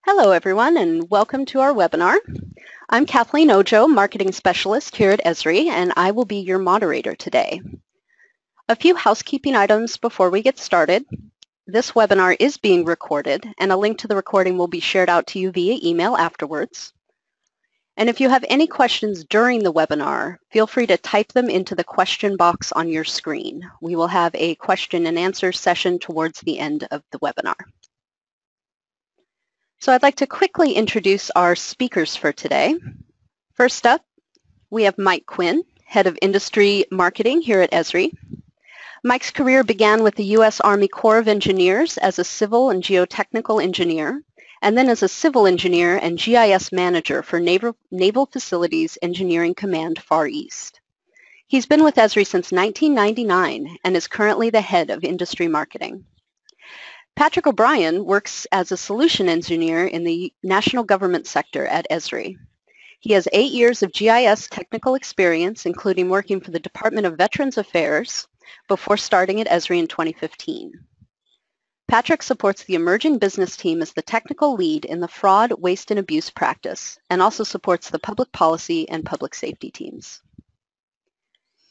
Hello everyone and welcome to our webinar. I'm Kathleen Ojo, Marketing Specialist here at Esri, and I will be your moderator today. A few housekeeping items before we get started. This webinar is being recorded and a link to the recording will be shared out to you via email afterwards. And if you have any questions during the webinar, feel free to type them into the question box on your screen. We will have a question and answer session towards the end of the webinar. So I'd like to quickly introduce our speakers for today. First up, we have Mike Quinn, Head of Industry Marketing here at Esri. Mike's career began with the U.S. Army Corps of Engineers as a civil and geotechnical engineer, and then as a civil engineer and GIS manager for Naval Facilities Engineering Command Far East. He's been with Esri since 1999 and is currently the Head of Industry Marketing. Patrick O'Brien works as a solution engineer in the national government sector at Esri. He has 8 years of GIS technical experience, including working for the Department of Veterans Affairs before starting at Esri in 2015. Patrick supports the emerging business team as the technical lead in the fraud, waste, and abuse practice, and also supports the public policy and public safety teams.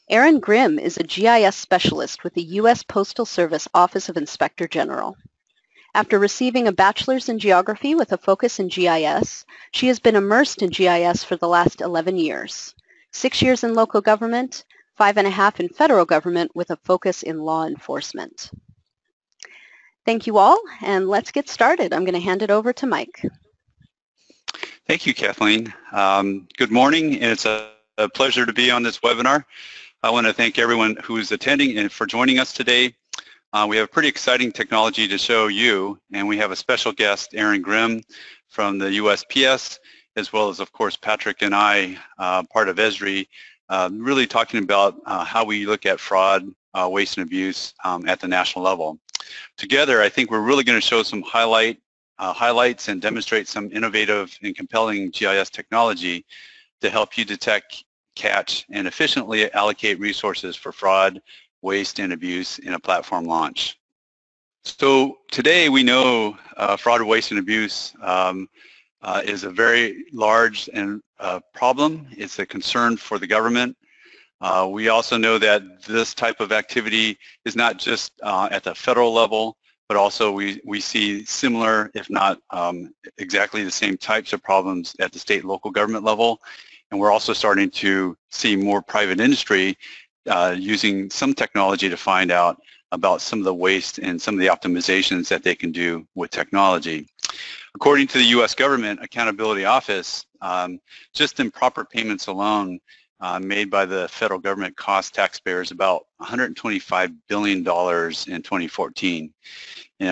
Aaron Grimm is a GIS specialist with the U.S. Postal Service Office of Inspector General. After receiving a bachelor's in geography with a focus in GIS, she has been immersed in GIS for the last 11 years, 6 years in local government, 5.5 in federal government with a focus in law enforcement. Thank you all, and let's get started. I'm going to hand it over to Mike. Thank you, Kathleen. Good morning, and it's a pleasure to be on this webinar. I want to thank everyone who is attending and for joining us today. We have a pretty exciting technology to show you, and we have a special guest, Aaron Grimm from the USPS, as well as, of course, Patrick and I, part of Esri, really talking about how we look at fraud, waste, and abuse at the national level. Together, I think we're really going to show some highlights and demonstrate some innovative and compelling GIS technology to help you detect, catch, and efficiently allocate resources for fraud, waste, and abuse in a platform launch. So today we know fraud, waste, and abuse is a very large and problem. It's a concern for the government. We also know that this type of activity is not just at the federal level, but also we see similar, if not exactly the same types of problems at the state and local government level. And we're also starting to see more private industry using some technology to find out about some of the waste and some of the optimizations that they can do with technology. According to the U.S. Government Accountability Office, just improper payments alone made by the federal government cost taxpayers about $125 billion in 2014.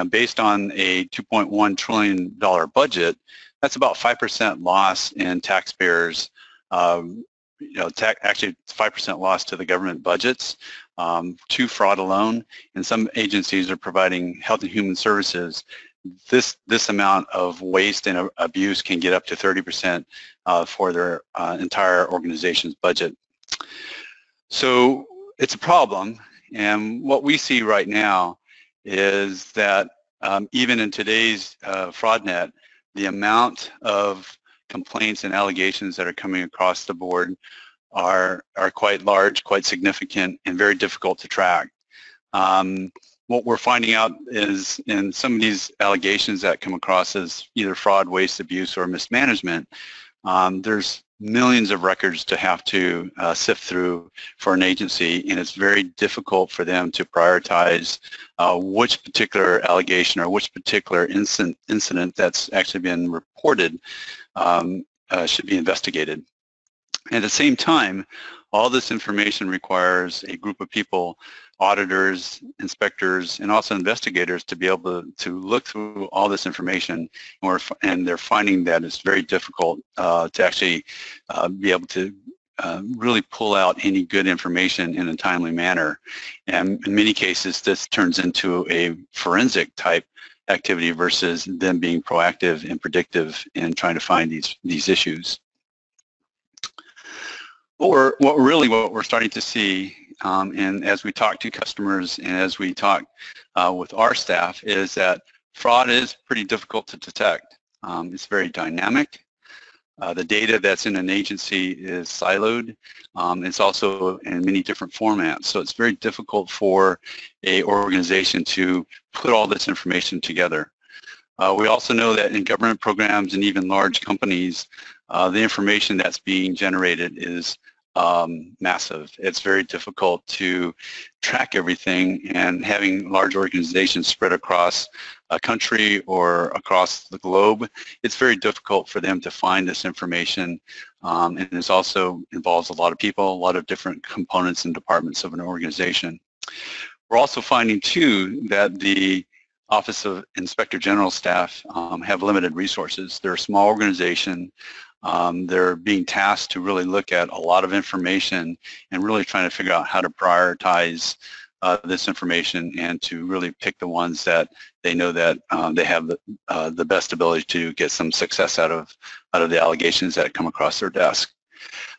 Based on a $2.1 trillion budget, that's about 5% loss in taxpayers. Actually 5% loss to the government budgets to fraud alone, and some agencies are providing health and human services. This amount of waste and abuse can get up to 30% for their entire organization's budget. So it's a problem, and what we see right now is that even in today's fraud net, the amount of complaints and allegations that are coming across the board are quite large, quite significant, and very difficult to track. What we're finding out is in some of these allegations that come across as either fraud, waste, abuse, or mismanagement, there's millions of records to have to sift through for an agency, and it's very difficult for them to prioritize which particular allegation or which particular incident that's actually been reported should be investigated. At the same time, all this information requires a group of people, auditors, inspectors, and also investigators to be able to look through all this information, and they're finding that it's very difficult to actually be able to really pull out any good information in a timely manner. And in many cases, this turns into a forensic type activity versus them being proactive and predictive in trying to find these issues. What we're starting to see, and as we talk to customers and as we talk with our staff, is that fraud is pretty difficult to detect. It's very dynamic. The data that's in an agency is siloed. It's also in many different formats, so it's very difficult for an organization to put all this information together. We also know that in government programs and even large companies, the information that's being generated is massive. It's very difficult to track everything, and having large organizations spread across a country or across the globe, it's very difficult for them to find this information, and it also involves a lot of people, a lot of different components and departments of an organization. We're also finding too that the Office of Inspector General staff have limited resources. They're a small organization. They're being tasked to really look at a lot of information and really trying to figure out how to prioritize this information and to really pick the ones that they know that they have the best ability to get some success out of the allegations that come across their desk.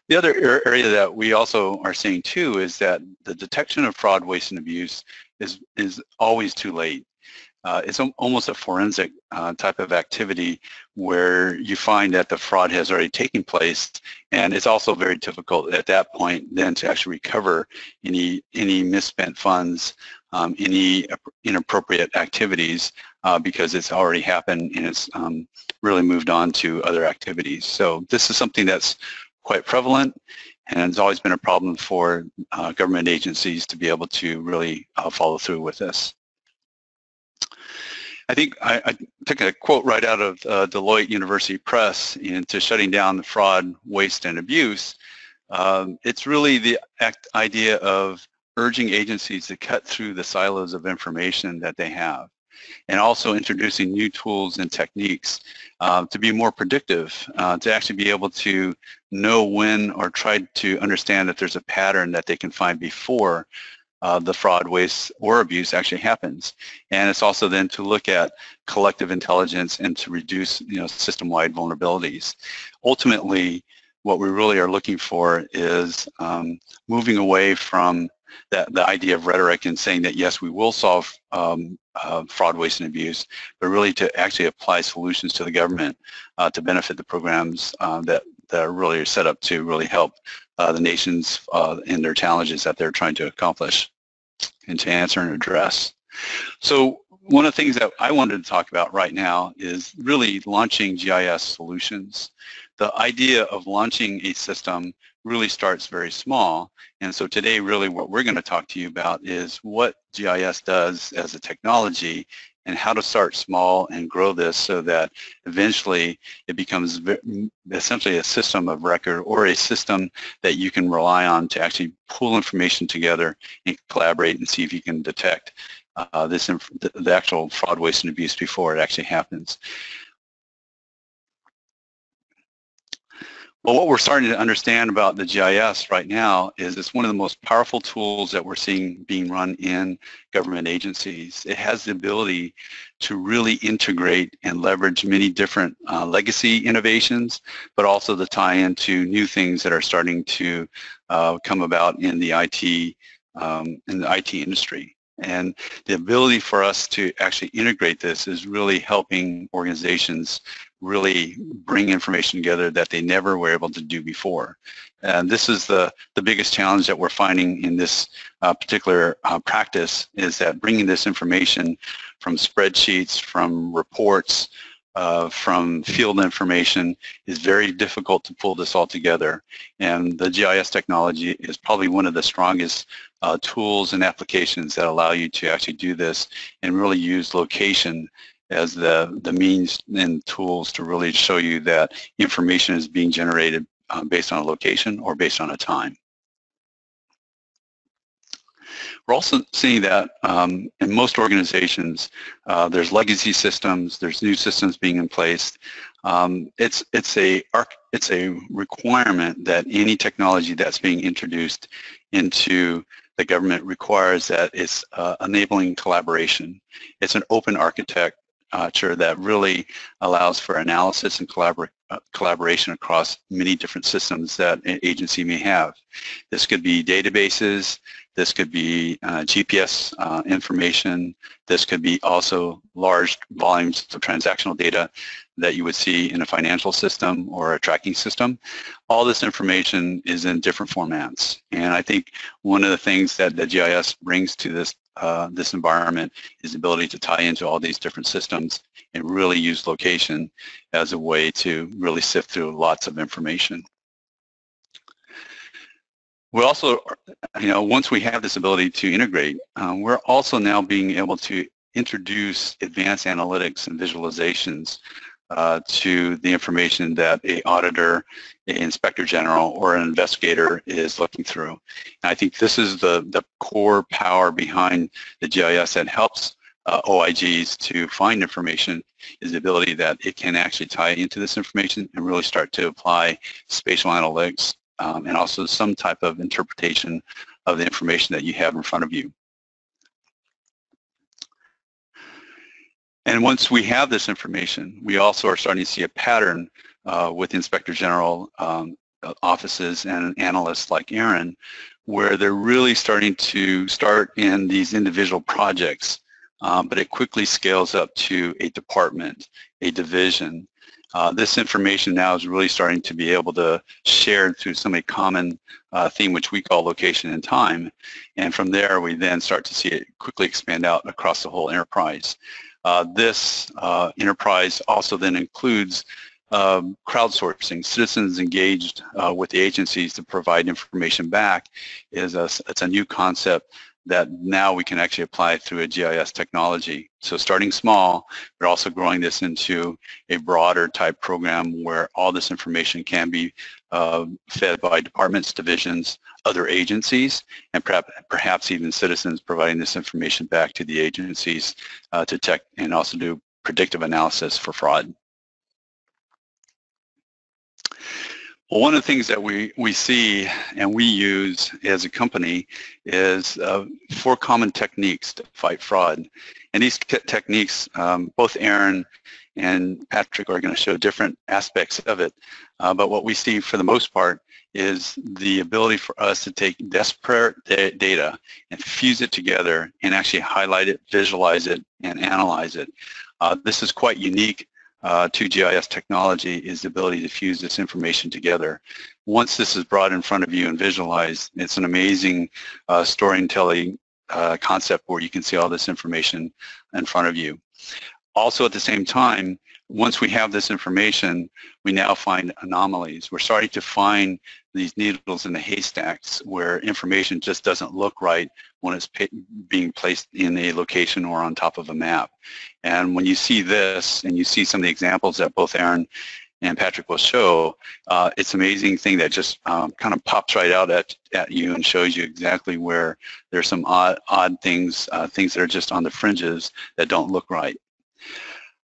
The other area that we also are seeing too is that the detection of fraud, waste, and abuse is always too late. It's almost a forensic type of activity where you find that the fraud has already taken place, and it's also very difficult at that point then to actually recover any misspent funds, any inappropriate activities, because it's already happened and it's really moved on to other activities. So this is something that's quite prevalent, and it's always been a problem for government agencies to be able to really follow through with this. I think I took a quote right out of Deloitte University Press into shutting down the fraud, waste, and abuse. It's really the idea of urging agencies to cut through the silos of information that they have, and also introducing new tools and techniques to be more predictive, to actually be able to know when or try to understand that there's a pattern that they can find before the fraud, waste, or abuse actually happens. And it's also then to look at collective intelligence and to reduce, system-wide vulnerabilities. Ultimately, what we really are looking for is moving away from the idea of rhetoric and saying that yes, we will solve fraud, waste, and abuse, but really to actually apply solutions to the government to benefit the programs that are really set up to really help the nations in their challenges that they're trying to accomplish and to answer and address. So one of the things that I wanted to talk about right now is really launching GIS Solutions. The idea of launching a system really starts very small, and so today really what we're going to talk to you about is what GIS does as a technology and how to start small and grow this so that eventually it becomes essentially a system of record, or a system that you can rely on to actually pull information together and collaborate and see if you can detect the actual fraud, waste, and abuse before it actually happens. Well, what we're starting to understand about the GIS right now is it's one of the most powerful tools that we're seeing being run in government agencies. It has the ability to really integrate and leverage many different legacy innovations, but also to tie into new things that are starting to come about in the IT industry. And the ability for us to actually integrate this is really helping organizations really bring information together that they never were able to do before. And this is the biggest challenge that we're finding in this particular practice, is that bringing this information from spreadsheets, from reports, from field information is very difficult to pull this all together. And the GIS technology is probably one of the strongest tools and applications that allow you to actually do this and really use location as the means and tools to really show you that information is being generated based on a location or based on a time. We're also seeing that in most organizations, there's legacy systems, there's new systems being in place. It's a requirement that any technology that's being introduced into the government requires that it's enabling collaboration. It's an open architecture that really allows for analysis and collaboration across many different systems that an agency may have. This could be databases, this could be GPS information, this could be also large volumes of transactional data. that you would see in a financial system or a tracking system. All this information is in different formats. And I think one of the things that the GIS brings to this environment is the ability to tie into all these different systems and really use location as a way to really sift through lots of information. We also, once we have this ability to integrate, we're also now being able to introduce advanced analytics and visualizations to the information that an auditor, an inspector general, or an investigator is looking through. And I think this is the core power behind the GIS that helps OIGs to find information, is the ability that it can actually tie into this information and really start to apply spatial analytics and also some type of interpretation of the information that you have in front of you. And once we have this information, we also are starting to see a pattern with Inspector General offices and analysts like Aaron, where they're really starting to start in these individual projects, but it quickly scales up to a department, a division. This information now is really starting to be able to share through some a common theme, which we call location and time. And from there, we then start to see it quickly expand out across the whole enterprise. This enterprise also then includes crowdsourcing, citizens engaged with the agencies to provide information back. It's a new concept that now we can actually apply through a GIS technology. So starting small, we're also growing this into a broader type program where all this information can be fed by departments, divisions, other agencies, and perhaps even citizens providing this information back to the agencies to check and also do predictive analysis for fraud. Well, one of the things that we see and we use as a company is 4 common techniques to fight fraud. And these techniques, both Aaron and Patrick are going to show different aspects of it. But what we see for the most part is the ability for us to take disparate data and fuse it together and actually highlight it, visualize it, and analyze it. This is quite unique to GIS technology, is the ability to fuse this information together. Once this is brought in front of you and visualized, it's an amazing storytelling concept where you can see all this information in front of you. Also at the same time, once we have this information, we now find anomalies. We're starting to find these needles in the haystacks where information just doesn't look right when it's being placed in a location or on top of a map. And when you see this and you see some of the examples that both Aaron and Patrick will show, it's an amazing thing that just kind of pops right out at you and shows you exactly where there's some odd things, things that are just on the fringes that don't look right.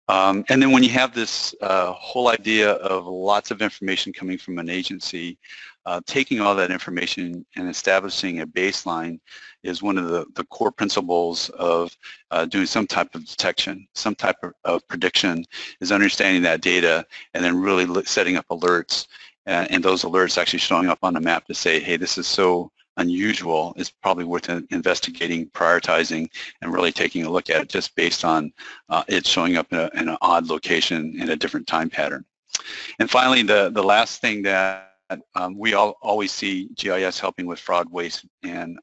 And then when you have this whole idea of lots of information coming from an agency, taking all that information and establishing a baseline is one of the core principles of doing some type of detection, some type of prediction, is understanding that data and then really setting up alerts, and those alerts actually showing up on the map to say, hey, this is so unusual, it's probably worth investigating, prioritizing, and really taking a look at it just based on it showing up in an odd location in a different time pattern. And finally, the last thing that we always see GIS helping with fraud, waste, and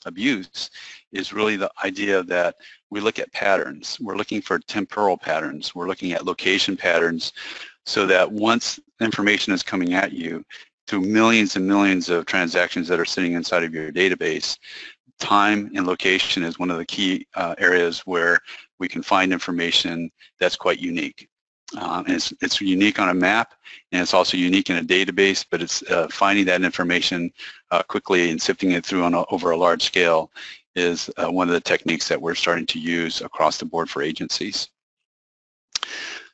abuse is really the idea that we look at patterns. We're looking for temporal patterns. We're looking at location patterns so that once information is coming at you, through millions and millions of transactions that are sitting inside of your database, time and location is one of the key areas where we can find information that's quite unique. And it's unique on a map, and it's also unique in a database, but it's finding that information quickly and sifting it through over a large scale is one of the techniques that we're starting to use across the board for agencies.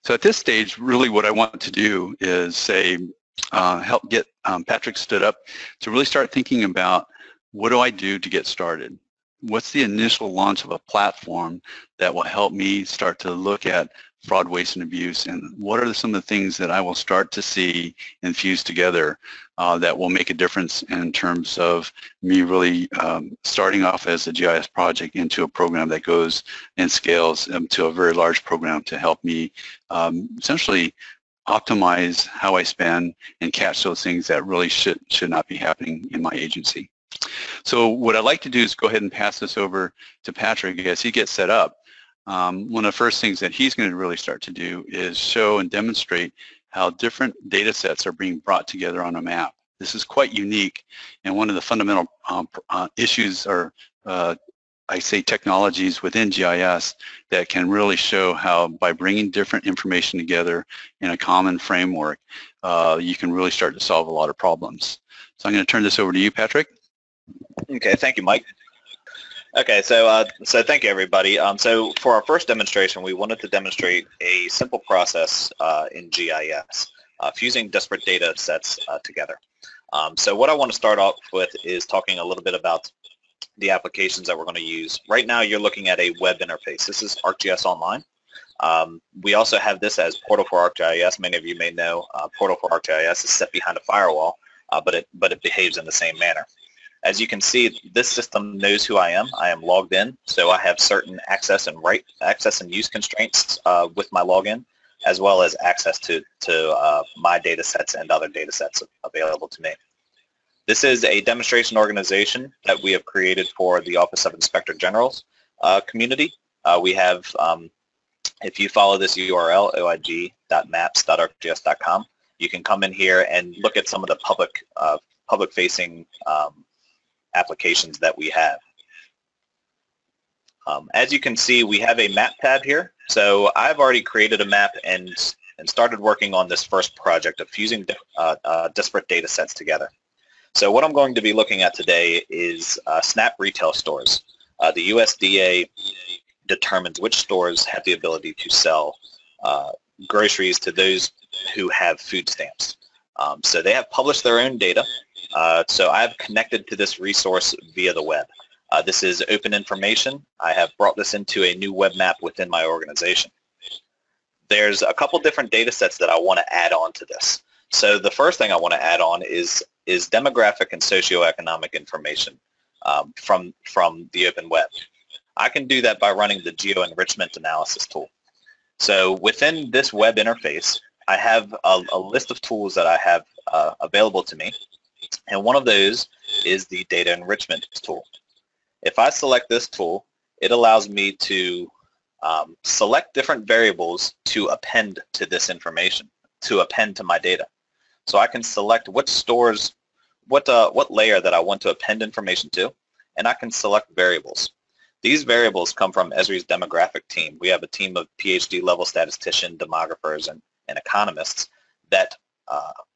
So at this stage, really what I want to do is say, help get Patrick stood up to really start thinking about, what do I do to get started? What's the initial launch of a platform that will help me start to look at fraud, waste, and abuse, and what are some of the things that I will start to see infused together that will make a difference in terms of me really starting off as a GIS project into a program that goes and scales to a very large program to help me essentially optimize how I spend and catch those things that really should not be happening in my agency. So what I'd like to do is go ahead and pass this over to Patrick as he gets set up. One of the first things that he's going to really start to do is show and demonstrate how different data sets are being brought together on a map. This is quite unique, and one of the fundamental issues or I say technologies within GIS that can really show how by bringing different information together in a common framework, you can really start to solve a lot of problems. So I'm going to turn this over to you, Patrick. Okay, thank you, Mike. Okay, so thank you, everybody. So for our first demonstration, we wanted to demonstrate a simple process in GIS, fusing disparate data sets together. So what I want to start off with is talking a little bit about the applications that we're going to use. Right now, you're looking at a web interface. This is ArcGIS Online. We also have this as Portal for ArcGIS. Many of you may know Portal for ArcGIS is set behind a firewall, but it behaves in the same manner. As you can see, this system knows who I am. I am logged in, so I have certain access and use constraints with my login, as well as access to my data sets and other data sets available to me. This is a demonstration organization that we have created for the Office of Inspector General's community. We have, if you follow this URL, oig.maps.arcgis.com, you can come in here and look at some of the public-facing applications that we have. As you can see, we have a map tab here. So I've already created a map and started working on this first project of fusing disparate data sets together. So what I'm going to be looking at today is SNAP retail stores. The USDA determines which stores have the ability to sell groceries to those who have food stamps. So they have published their own data. So I've connected to this resource via the web. This is open information. I have brought this into a new web map within my organization. There's a couple different data sets that I want to add on to this. So the first thing I want to add on is demographic and socioeconomic information from the open web. I can do that by running the geo-enrichment analysis tool. So within this web interface, I have a list of tools that I have available to me, and one of those is the data enrichment tool. If I select this tool, it allows me to select different variables to append to this information, to append to my data. So I can select what stores, what layer that I want to append information to, and I can select variables. These variables come from Esri's demographic team. We have a team of PhD level statisticians, demographers, and economists that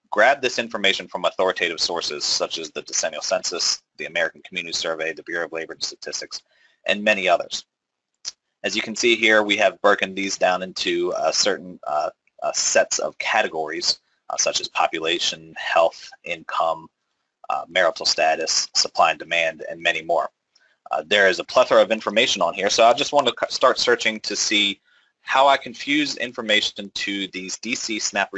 grab this information from authoritative sources such as the Decennial Census, the American Community Survey, the Bureau of Labor and Statistics, and many others. As you can see here, we have broken these down into certain sets of categories such as population, health, income, marital status, supply and demand, and many more. There is a plethora of information on here, so I just want to start searching to see how I can fuse information to these DC SNAP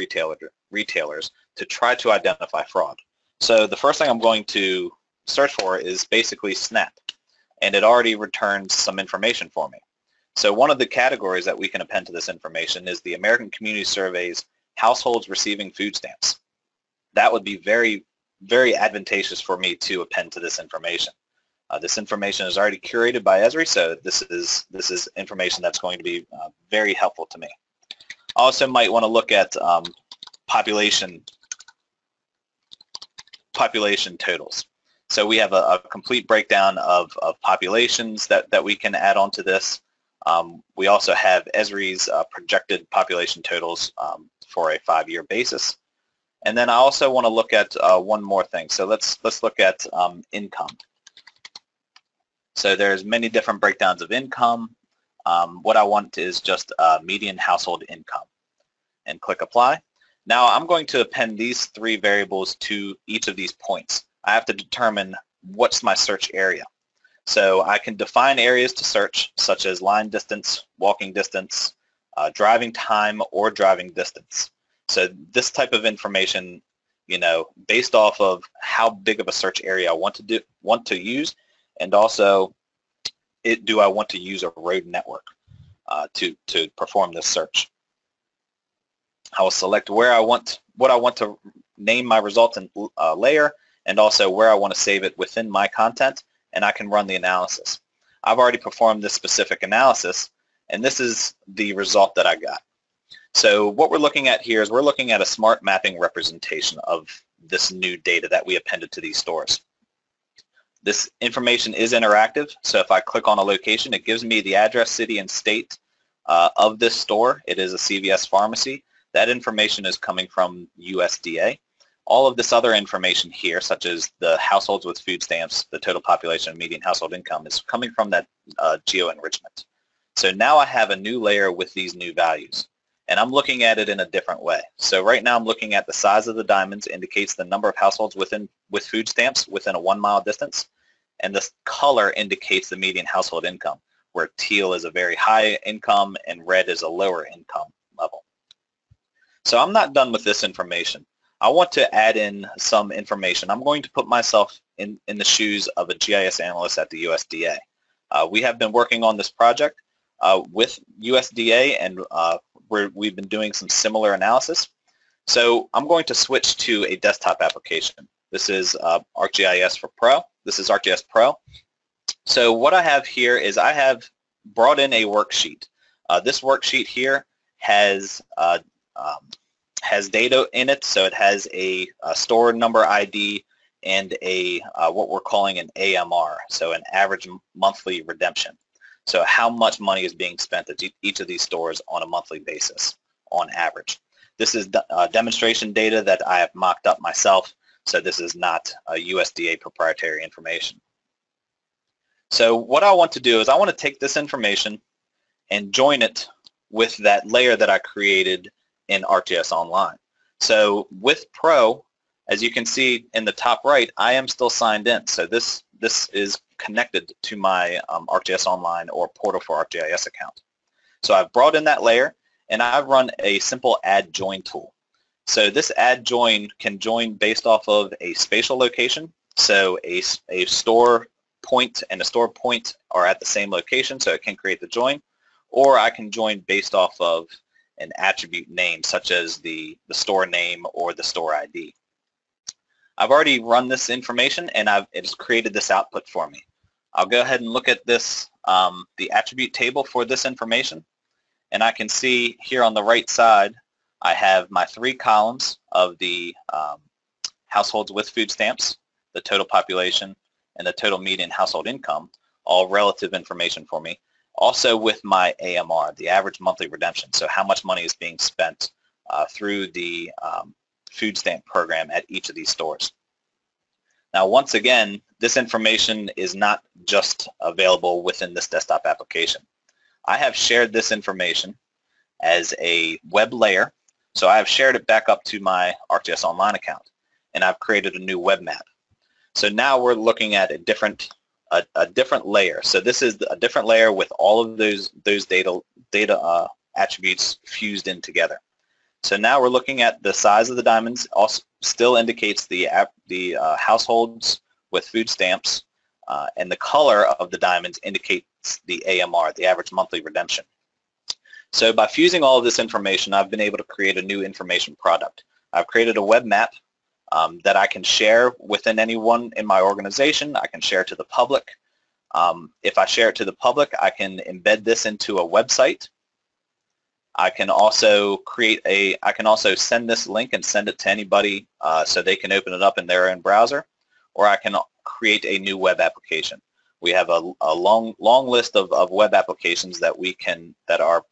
retailers to try to identify fraud. So the first thing I'm going to search for is basically SNAP, and it already returns some information for me. So one of the categories that we can append to this information is the American Community Survey's households receiving food stamps. That would be very, very advantageous for me to append to this information. This information is already curated by Esri, so this is information that's going to be very helpful to me. Also might want to look at population totals. So we have a complete breakdown of populations that we can add on to this. We also have Esri's projected population totals for a 5-year basis. And then I also want to look at one more thing. So let's look at income. So there's many different breakdowns of income. What I want is just median household income. And click apply. Now I'm going to append these 3 variables to each of these points. I have to determine what's my search area. So I can define areas to search, such as line distance, walking distance, driving time, or driving distance. So this type of information, you know, based off of how big of a search area I want to use, and also do I want to use a road network to perform this search. I will select what I want to name my results in layer, and also where I want to save it within my content, and I can run the analysis. I've already performed this specific analysis, and this is the result that I got. So what we're looking at here is we're looking at a smart mapping representation of this new data that we appended to these stores. This information is interactive, so if I click on a location, it gives me the address, city, and state of this store. It is a CVS pharmacy. That information is coming from USDA. All of this other information here, such as the households with food stamps, the total population and median household income, is coming from that geo-enrichment. So now I have a new layer with these new values, and I'm looking at it in a different way. So right now I'm looking at the size of the diamonds indicates the number of households with food stamps within a 1 mile distance, and this color indicates the median household income, where teal is a very high income and red is a lower income level. So I'm not done with this information. I want to add in some information. I'm going to put myself in the shoes of a GIS analyst at the USDA. We have been working on this project with USDA, and we've been doing some similar analysis. So I'm going to switch to a desktop application. This is ArcGIS for Pro. This is ArcGIS Pro. So what I have here is I have brought in a worksheet. This worksheet here has data in it, so it has a store number ID and a what we're calling an AMR, so an average monthly redemption. So how much money is being spent at each of these stores on a monthly basis on average. This is demonstration data that I have mocked up myself, so this is not USDA proprietary information. So what I want to do is I want to take this information and join it with that layer that I created in ArcGIS Online. So with Pro, as you can see in the top right, I am still signed in. So this is connected to my ArcGIS Online or Portal for ArcGIS account. So I've brought in that layer, and I've run a simple add join tool. So this add join can join based off of a spatial location. So a store point and a store point are at the same location, so it can create the join. Or I can join based off of an attribute name, such as the store name or the store ID. I've already run this information, and it's created this output for me. I'll go ahead and look at this, the attribute table for this information, and I can see here on the right side, I have my 3 columns of the households with food stamps, the total population, and the total median household income, all relative information for me. Also with my AMR, the average monthly redemption, so how much money is being spent through the food stamp program at each of these stores. Now once again, this information is not just available within this desktop application. I have shared this information as a web layer, so I have shared it back up to my ArcGIS Online account, and I've created a new web map. So now we're looking at a different layer. So this is a different layer with all of those data attributes fused in together. So now we're looking at the size of the diamonds. Also still indicates the households with food stamps, and the color of the diamonds indicates the AMR, the average monthly redemption. So by fusing all of this information, I've been able to create a new information product. I've created a web map that I can share within anyone in my organization. I can share it to the public. If I share it to the public, I can embed this into a website. I can also send this link and send it to anybody so they can open it up in their own browser, or I can create a new web application. We have a long list of web applications that are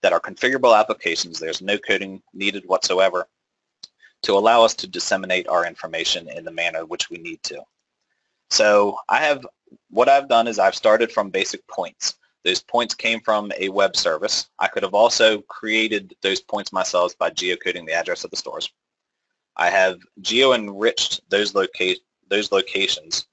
configurable applications. There's no coding needed whatsoever to allow us to disseminate our information in the manner which we need to. So what I've done is I've started from basic points. Those points came from a web service. I could have also created those points myself by geocoding the address of the stores. I have geo-enriched those locations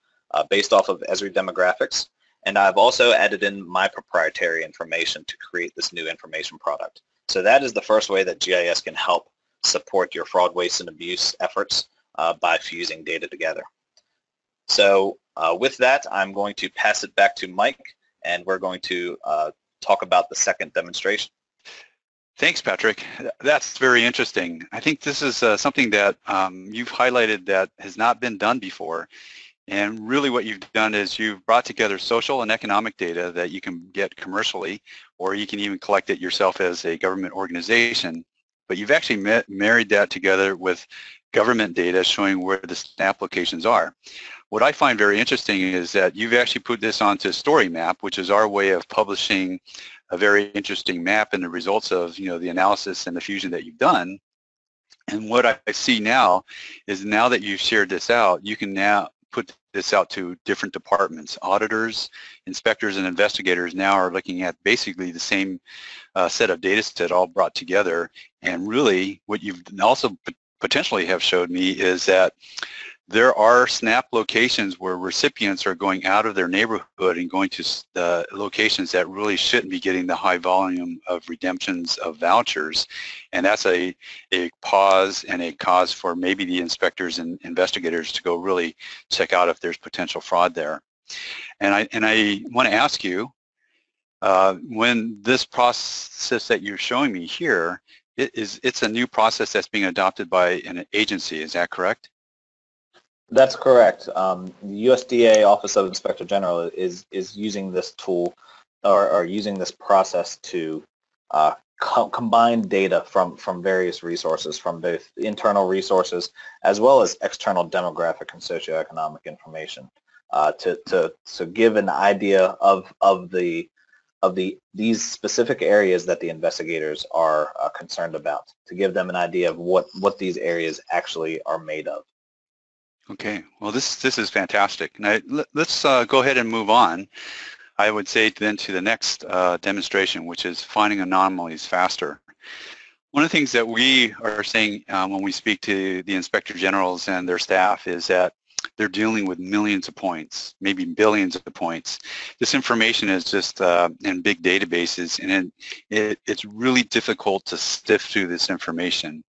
based off of Esri demographics, And I've also added in my proprietary information to create this new information product. So that is the first way that GIS can help support your fraud, waste, and abuse efforts by fusing data together. So with that, I'm going to pass it back to Mike, and we're going to talk about the second demonstration. Thanks, Patrick. That's very interesting. I think this is something that you've highlighted that has not been done before. And really what you've done is you've brought together social and economic data that you can get commercially, or you can even collect it yourself as a government organization. But you've actually married that together with government data showing where the SNAP locations are. What I find very interesting is that you've actually put this onto Story Map, which is our way of publishing a very interesting map and the results of the analysis and the fusion that you've done. And what I see now is, now that you've shared this out, you can now put this out to different departments. Auditors, inspectors, and investigators now are looking at basically the same set of data set all brought together. And really what you've also potentially have showed me is that there are SNAP locations where recipients are going out of their neighborhood and going to locations that really shouldn't be getting the high volume of redemptions of vouchers. And that's a pause and a cause for maybe the inspectors and investigators to go really check out if there's potential fraud there. And I want to ask you, when this process that you're showing me here, it's a new process that's being adopted by an agency, is that correct? That's correct. The USDA Office of Inspector General is using this tool or using this process to combine data from various resources, from both internal resources as well as external demographic and socioeconomic information, to give an idea of these specific areas that the investigators are concerned about, to give them an idea of what these areas actually are made of. Okay, well this is fantastic. Now let's go ahead and move on. I would say then to the next demonstration, which is finding anomalies faster. One of the things that we are saying when we speak to the inspector generals and their staff is that they're dealing with millions of points, maybe billions of points. This information is just in big databases, and it's really difficult to sift through this information.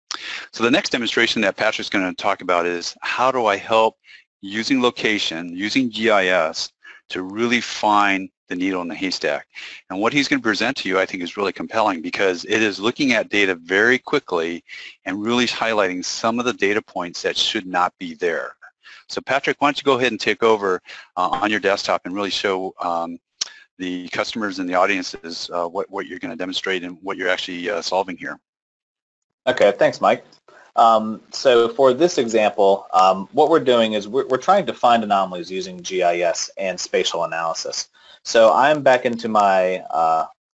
So the next demonstration that Patrick's going to talk about is how do I help using location, using GIS to really find the needle in the haystack. And what he's going to present to you, I think, is really compelling, because it is looking at data very quickly and really highlighting some of the data points that should not be there. So Patrick, why don't you go ahead and take over on your desktop and really show the customers and the audiences what you're going to demonstrate and what you're actually solving here. Okay, thanks, Mike. So for this example, what we're doing is we're trying to find anomalies using GIS and spatial analysis. So I'm back into my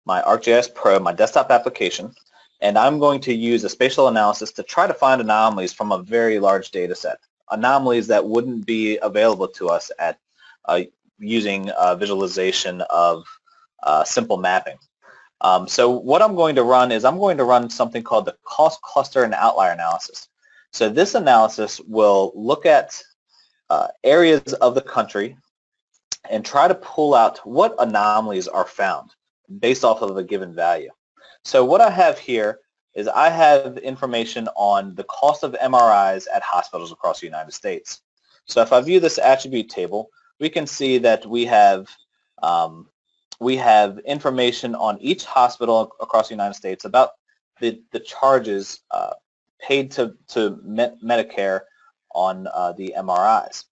my ArcGIS Pro, my desktop application, and I'm going to use a spatial analysis to try to find anomalies from a very large data set. Anomalies that wouldn't be available to us at using visualization of simple mapping. So what I'm going to run is I'm going to run something called the cost cluster and outlier analysis. So this analysis will look at areas of the country and try to pull out what anomalies are found based off of a given value. So what I have here is I have information on the cost of MRIs at hospitals across the United States. So if I view this attribute table, we can see that we have information on each hospital across the United States about the charges paid to Medicare on the MRIs.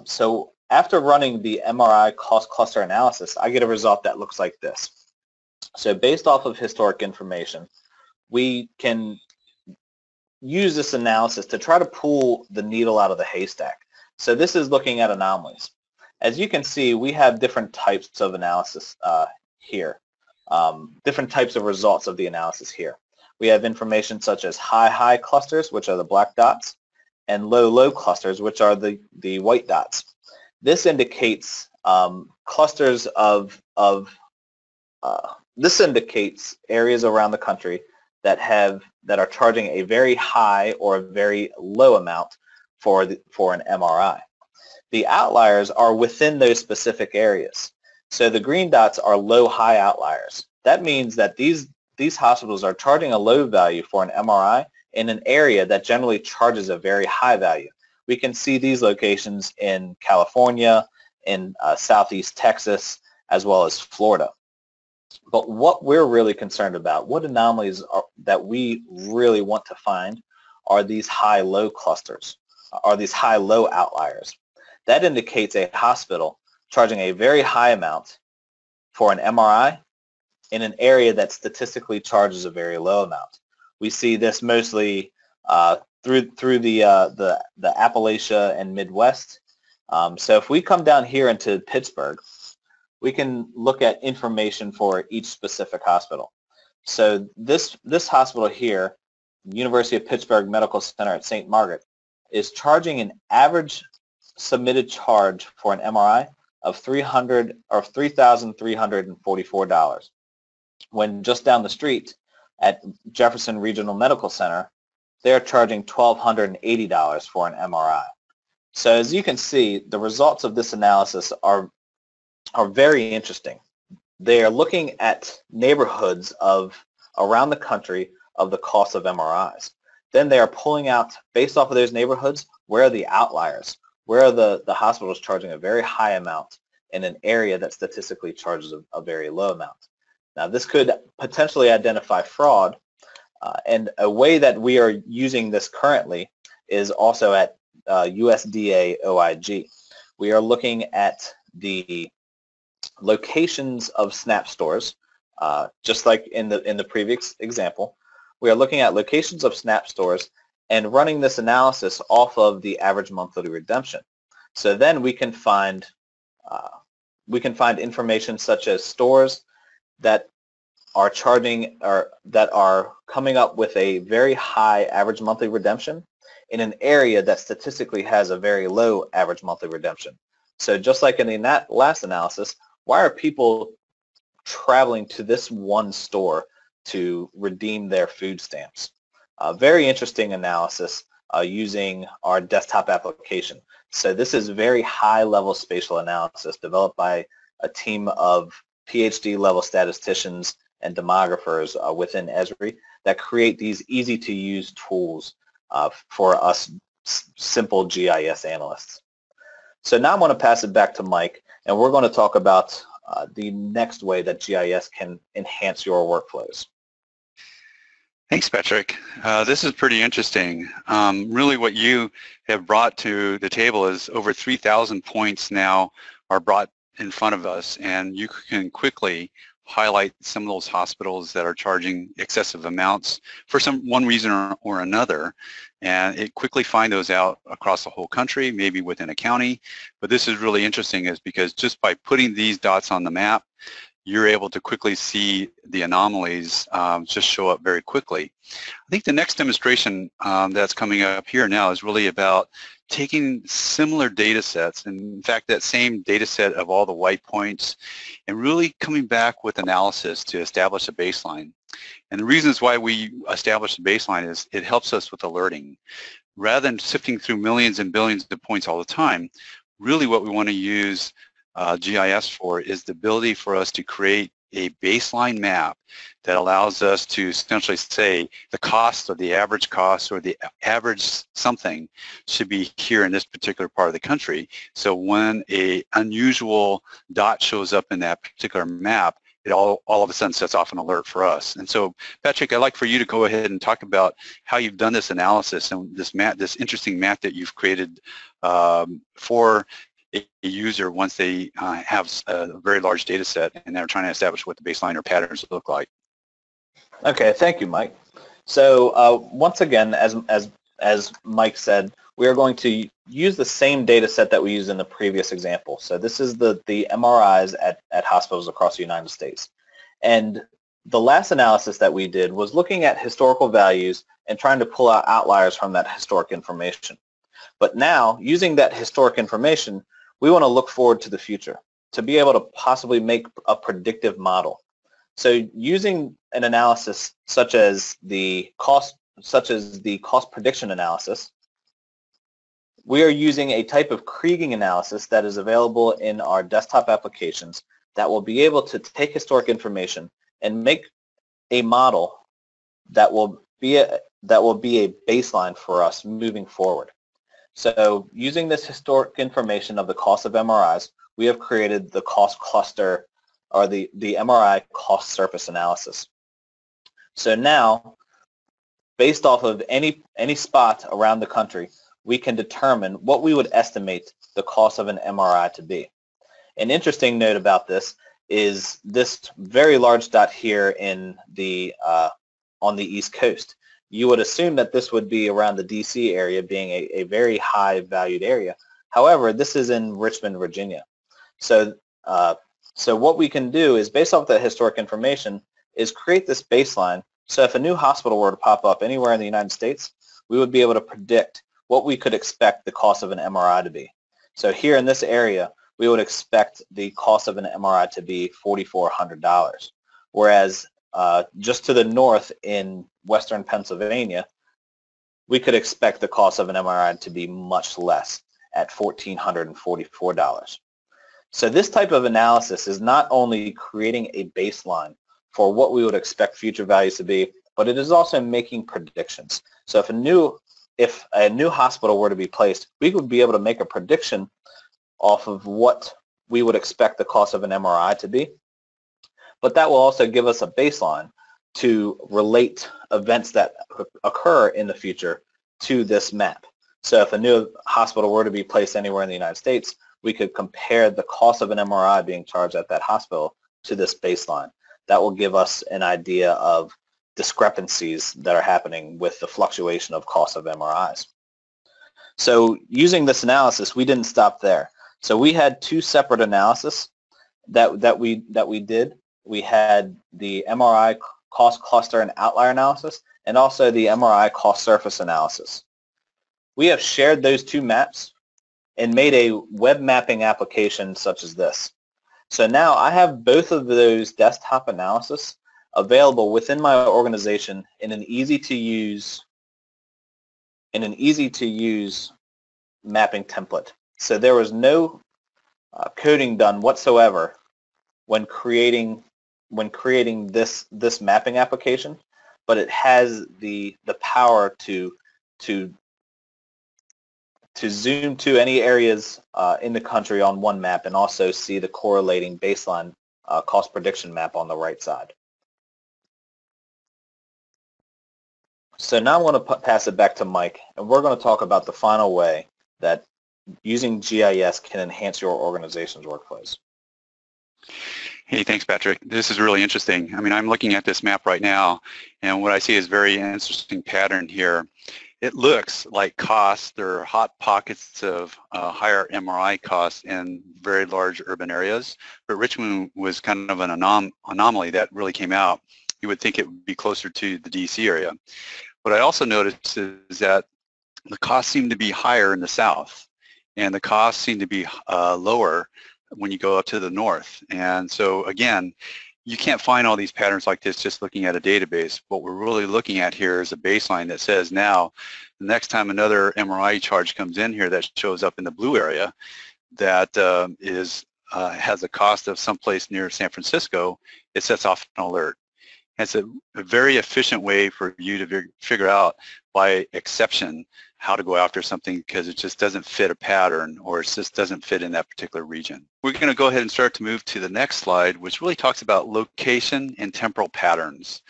So after running the MRI cost cluster analysis, I get a result that looks like this. So based off of historic information, we can use this analysis to try to pull the needle out of the haystack. So this is looking at anomalies. As you can see, we have different types of analysis here, different types of results of the analysis here. We have information such as high clusters, which are the black dots, and low clusters, which are the white dots. This indicates clusters this indicates areas around the country that are charging a very high or a very low amount for an MRI. The outliers are within those specific areas. So the green dots are low-high outliers. That means that these hospitals are charging a low value for an MRI in an area that generally charges a very high value. We can see these locations in California, in Southeast Texas, as well as Florida. But what we're really concerned about, what anomalies that we really want to find, are these high-low clusters, are these high-low outliers. That indicates a hospital charging a very high amount for an MRI in an area that statistically charges a very low amount. We see this mostly through the Appalachia and Midwest. So if we come down here into Pittsburgh, we can look at information for each specific hospital. So this hospital here, University of Pittsburgh Medical Center at St. Margaret, is charging an average submitted charge for an MRI of $3,344. When just down the street at Jefferson Regional Medical Center, they're charging $1,280 for an MRI. So as you can see, the results of this analysis are very interesting. They are looking at neighborhoods around the country of the cost of MRIs. Then they are pulling out, based off of those neighborhoods, where are the outliers? Where are the hospitals charging a very high amount in an area that statistically charges a very low amount? Now, this could potentially identify fraud, and a way that we are using this currently is also at USDA OIG. We are looking at the locations of SNAP stores, just like in the previous example. We are looking at locations of SNAP stores and running this analysis off of the average monthly redemption. So then we can find information such as stores that are charging or that are coming up with a very high average monthly redemption in an area that statistically has a very low average monthly redemption. So just like in the last analysis, why are people traveling to this one store to redeem their food stamps? Very interesting analysis using our desktop application. So this is very high-level spatial analysis developed by a team of PhD-level statisticians and demographers within Esri that create these easy-to-use tools for us simple GIS analysts. So now I'm going to pass it back to Mike, and we're going to talk about the next way that GIS can enhance your workflows. Thanks, Patrick. This is pretty interesting. Really what you have brought to the table is over 3,000 points now are brought in front of us, and you can quickly highlight some of those hospitals that are charging excessive amounts for one reason or another, and it quickly find those out across the whole country, maybe within a county. But this is really interesting is because just by putting these dots on the map, you're able to quickly see the anomalies just show up very quickly. I think the next demonstration that's coming up here now is really about taking similar data sets, and in fact that same data set of all the white points, and really coming back with analysis to establish a baseline. And the reasons why we establish a baseline is it helps us with alerting. Rather than sifting through millions and billions of points all the time, really what we want to use GIS for is the ability for us to create a baseline map that allows us to essentially say the cost or the average cost or the average something should be here in this particular part of the country. So when a unusual dot shows up in that particular map, it all of a sudden sets off an alert for us. And so, Patrick, I'd like for you to go ahead and talk about how you've done this analysis and this interesting map that you've created for a user once they have a very large data set and they're trying to establish what the baseline or patterns look like. Okay, thank you, Mike. So once again, as Mike said, we are going to use the same data set that we used in the previous example. So this is the MRIs at hospitals across the United States. And the last analysis that we did was looking at historical values and trying to pull out outliers from that historic information. But now, using that historic information, we want to look forward to the future to be able to possibly make a predictive model. So using an analysis such as the cost prediction analysis, we are using a type of Kriging analysis that is available in our desktop applications that will be able to take historic information and make a model that will be a baseline for us moving forward. So using this historic information of the cost of MRIs, we have created the cost cluster, or the MRI cost surface analysis. So now, based off of any spot around the country, we can determine what we would estimate the cost of an MRI to be. An interesting note about this is this very large dot here in the on the East Coast. You would assume that this would be around the DC area, being a very high valued area. However, this is in Richmond, Virginia. So so what we can do is, based off the historic information, is create this baseline. So if a new hospital were to pop up anywhere in the United States, we would be able to predict what we could expect the cost of an MRI to be. So here in this area, we would expect the cost of an MRI to be $4,400, whereas just to the north in western Pennsylvania, we could expect the cost of an MRI to be much less, at $1,444. So this type of analysis is not only creating a baseline for what we would expect future values to be, but it is also making predictions. So if a new hospital were to be placed, we would be able to make a prediction off of what we would expect the cost of an MRI to be. But that will also give us a baseline to relate events that occur in the future to this map. So if a new hospital were to be placed anywhere in the United States, we could compare the cost of an MRI being charged at that hospital to this baseline. That will give us an idea of discrepancies that are happening with the fluctuation of cost of MRIs. So using this analysis, we didn't stop there. So we had two separate analyses that we did. We had the MRI cost cluster and outlier analysis, and also the MRI cost surface analysis. We have shared those two maps and made a web mapping application such as this. So now I have both of those desktop analysis available within my organization in an easy to use mapping template. So there was no coding done whatsoever when creating this mapping application, but it has the power to zoom to any areas in the country on one map, and also see the correlating baseline cost prediction map on the right side. So now I want to pass it back to Mike, and we're going to talk about the final way that using GIS can enhance your organization's workflows. Hey, thanks, Patrick. This is really interesting. I mean, I'm looking at this map right now, and what I see is a very interesting pattern here. It looks like costs. There are hot pockets of higher MRI costs in very large urban areas, but Richmond was kind of an anomaly that really came out. You would think it would be closer to the DC area. What I also noticed is that the costs seem to be higher in the south, and the costs seem to be lower when you go up to the north. And so again, you can't find all these patterns like this just looking at a database. What we're really looking at here is a baseline that says now, the next time another MRI charge comes in here that shows up in the blue area that has a cost of someplace near San Francisco, it sets off an alert. It's a very efficient way for you to figure out by exception how to go after something, because it just doesn't fit a pattern, or it just doesn't fit in that particular region. We're going to go ahead and start to move to the next slide, which really talks about location and temporal patterns.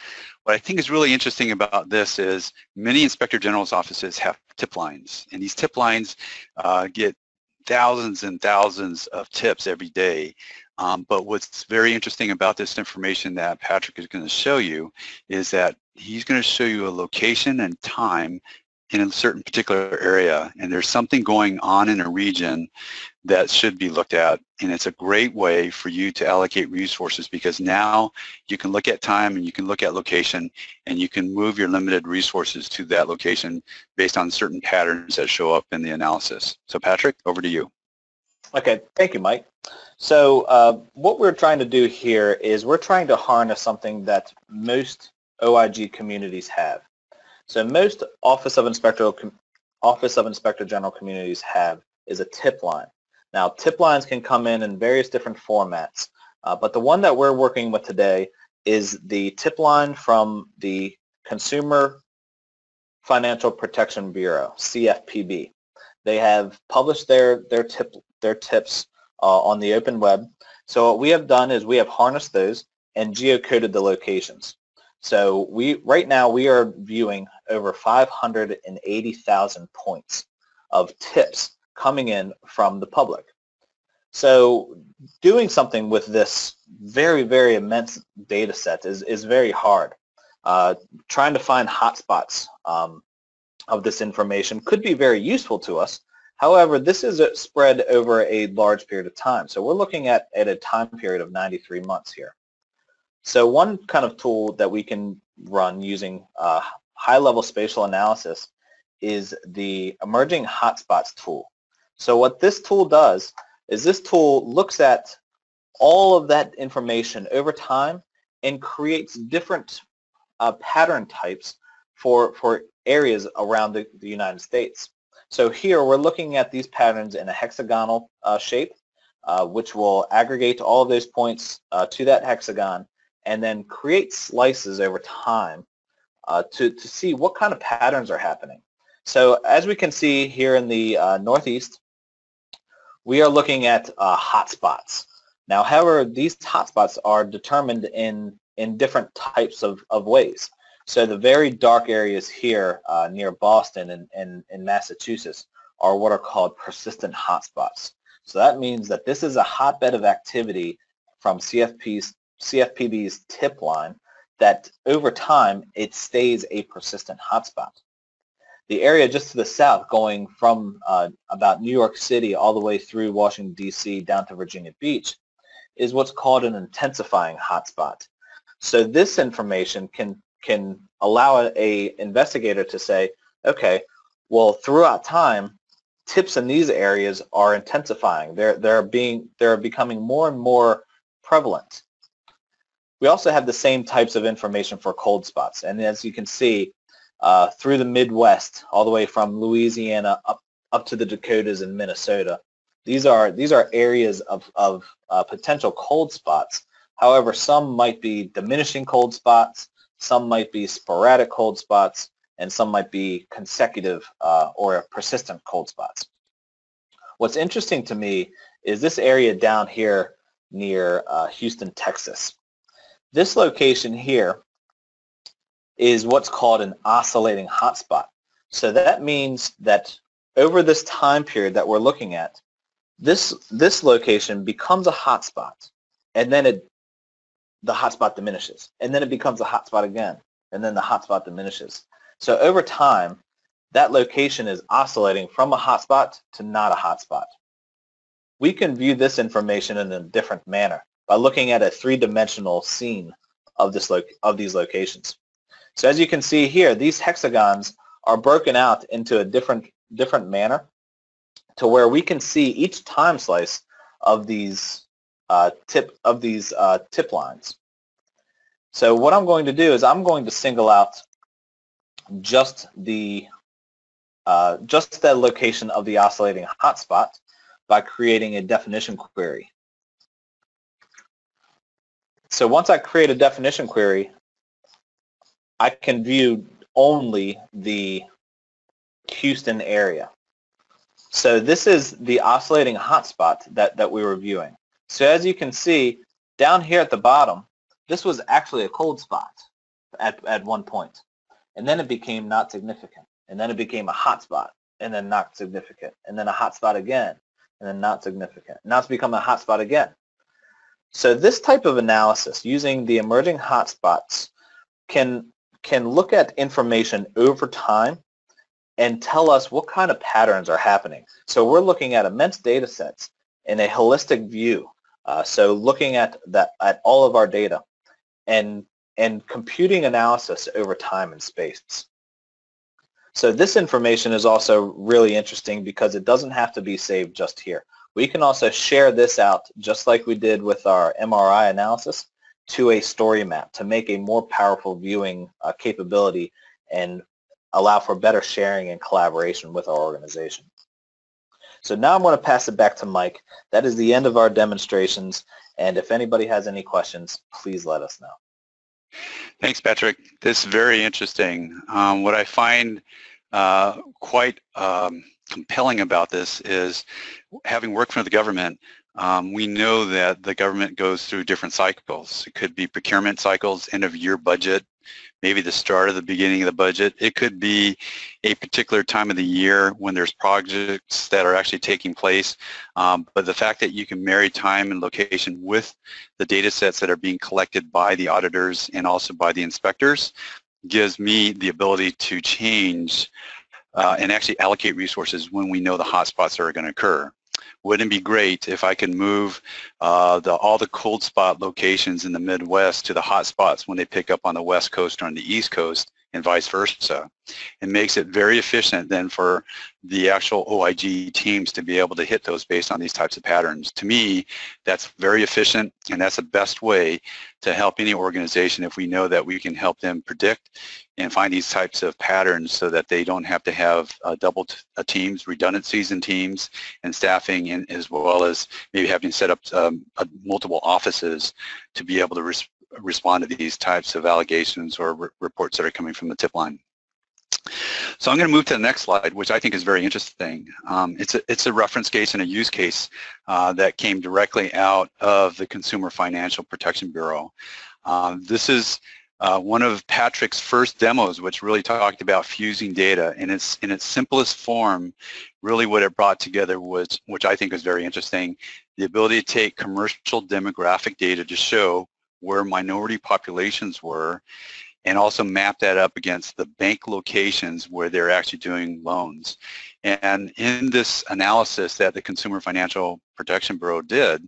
What I think is really interesting about this is many Inspector General's offices have tip lines, and these tip lines get thousands and thousands of tips every day. But what's very interesting about this information that Patrick is going to show you is that he's going to show you a location and time in a certain particular area, and there's something going on in a region that should be looked at, and it's a great way for you to allocate resources, because now you can look at time and you can look at location, and you can move your limited resources to that location based on certain patterns that show up in the analysis. So Patrick, over to you. Okay, thank you, Mike. So what we're trying to do here is we're trying to harness something that most OIG communities have. So most Office of Inspector General communities have is a tip line. Now, tip lines can come in various different formats, But the one that we're working with today is the tip line from the Consumer Financial Protection Bureau, CFPB. They have published their tips on the open web. So what we have done is we have harnessed those and geocoded the locations. So right now we are viewing over 580,000 points of tips coming in from the public. So doing something with this very, very immense data set is very hard. Trying to find hotspots of this information could be very useful to us. However, this is spread over a large period of time. So we're looking at a time period of 93 months here. So one kind of tool that we can run using high-level spatial analysis is the Emerging Hotspots tool. So what this tool does is this tool looks at all of that information over time and creates different pattern types for areas around the United States. So here we're looking at these patterns in a hexagonal shape, which will aggregate all of those points to that hexagon and then create slices over time to see what kind of patterns are happening. So as we can see here in the Northeast, we are looking at hotspots. Now, however, these hotspots are determined in different types of ways. So the very dark areas here near Boston and Massachusetts are what are called persistent hotspots. So that means that this is a hotbed of activity from CFPB's tip line that over time it stays a persistent hotspot. The area just to the south going from about New York City all the way through Washington, D.C. down to Virginia Beach is what's called an intensifying hotspot. So this information can allow an investigator to say, okay, well, throughout time, tips in these areas are intensifying. They're becoming more and more prevalent. We also have the same types of information for cold spots, and as you can see, through the Midwest, all the way from Louisiana up to the Dakotas and Minnesota, these are areas of potential cold spots. However, some might be diminishing cold spots, some might be sporadic cold spots, and some might be consecutive or persistent cold spots. What's interesting to me is this area down here near Houston, Texas. This location here is what's called an oscillating hotspot. So that means that over this time period that we're looking at, this location becomes a hotspot, and then the hotspot diminishes, and then it becomes a hotspot again, and then the hotspot diminishes. So over time, that location is oscillating from a hotspot to not a hotspot. We can view this information in a different manner by looking at a three-dimensional scene of these locations. So as you can see here, these hexagons are broken out into a different manner to where we can see each time slice of these tip lines. So what I'm going to do is I'm going to single out just the location of the oscillating hotspot by creating a definition query. So once I create a definition query, I can view only the Houston area. So this is the oscillating hotspot that we were viewing. So as you can see, down here at the bottom, this was actually a cold spot at one point. And then it became not significant. And then it became a hot spot, and then not significant. And then a hot spot again, and then not significant. Now it's become a hot spot again. So this type of analysis using the emerging hotspots can look at information over time and tell us what kind of patterns are happening. So we're looking at immense data sets in a holistic view. So looking at all of our data and computing analysis over time and space. So this information is also really interesting because it doesn't have to be saved just here. We can also share this out, just like we did with our MRI analysis, to a story map to make a more powerful viewing capability and allow for better sharing and collaboration with our organization. So now I'm going to pass it back to Mike. That is the end of our demonstrations, and if anybody has any questions, please let us know. Thanks, Patrick. This is very interesting. What I find quite compelling about this is, having worked for the government, we know that the government goes through different cycles. It could be procurement cycles, end of year budget, maybe the start of the beginning of the budget. It could be a particular time of the year when there's projects that are actually taking place. But the fact that you can marry time and location with the data sets that are being collected by the auditors and also by the inspectors gives me the ability to change and actually allocate resources when we know the hotspots are going to occur. Wouldn't it be great if I could move all the cold spot locations in the Midwest to the hot spots when they pick up on the West Coast or on the East Coast, and vice versa? It makes it very efficient then for the actual OIG teams to be able to hit those based on these types of patterns. To me, that's very efficient, and that's the best way to help any organization if we know that we can help them predict and find these types of patterns so that they don't have to have double teams, redundancies in teams and staffing, and as well as maybe having set up multiple offices to be able to respond to these types of allegations or reports that are coming from the tip line. So I'm going to move to the next slide, which I think is very interesting. It's a reference case and a use case that came directly out of the Consumer Financial Protection Bureau. This is one of Patrick's first demos, which really talked about fusing data, and it's in its simplest form. Really what it brought together was, which I think is very interesting, the ability to take commercial demographic data to show where minority populations were, and also map that up against the bank locations where they're actually doing loans. And in this analysis that the Consumer Financial Protection Bureau did,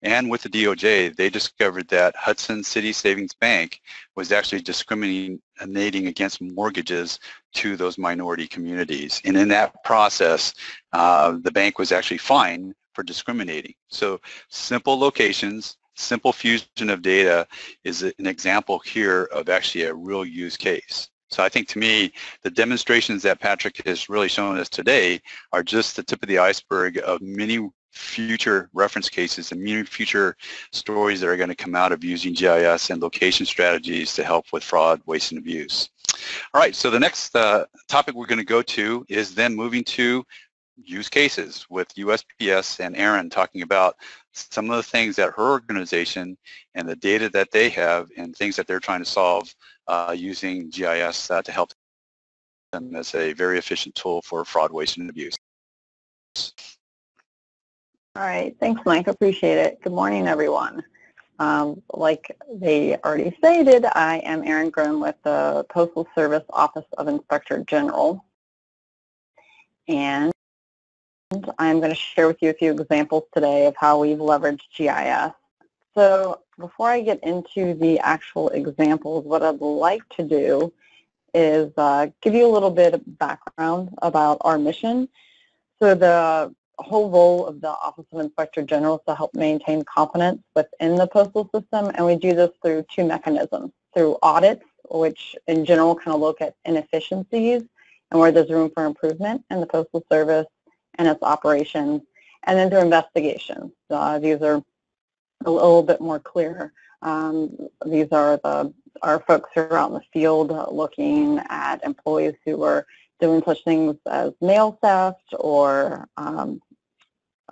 and with the DOJ, they discovered that Hudson City Savings Bank was actually discriminating against mortgages to those minority communities. And in that process, the bank was actually fined for discriminating. So simple locations, simple fusion of data is an example here of actually a real use case. So I think, to me, the demonstrations that Patrick has really shown us today are just the tip of the iceberg of many future reference cases and many future stories that are going to come out of using GIS and location strategies to help with fraud, waste, and abuse. All right, so the next topic we're going to go to is then moving to use cases with USPS and Erin talking about some of the things that her organization and the data that they have and things that they're trying to solve using GIS to help them as a very efficient tool for fraud, waste, and abuse. All right, thanks, Mike. Appreciate it. Good morning, everyone. Like they already stated, I am Erin Grimm with the Postal Service Office of Inspector General, and I'm going to share with you a few examples today of how we've leveraged GIS. So before I get into the actual examples, what I'd like to do is give you a little bit of background about our mission. So the whole role of the Office of Inspector General is to help maintain confidence within the postal system, and we do this through two mechanisms: through audits, which in general kind of look at inefficiencies and where there's room for improvement in the Postal Service and its operations, and then through investigations. These are a little bit more clear. These are our folks who are out in the field looking at employees who are doing such things as mail theft or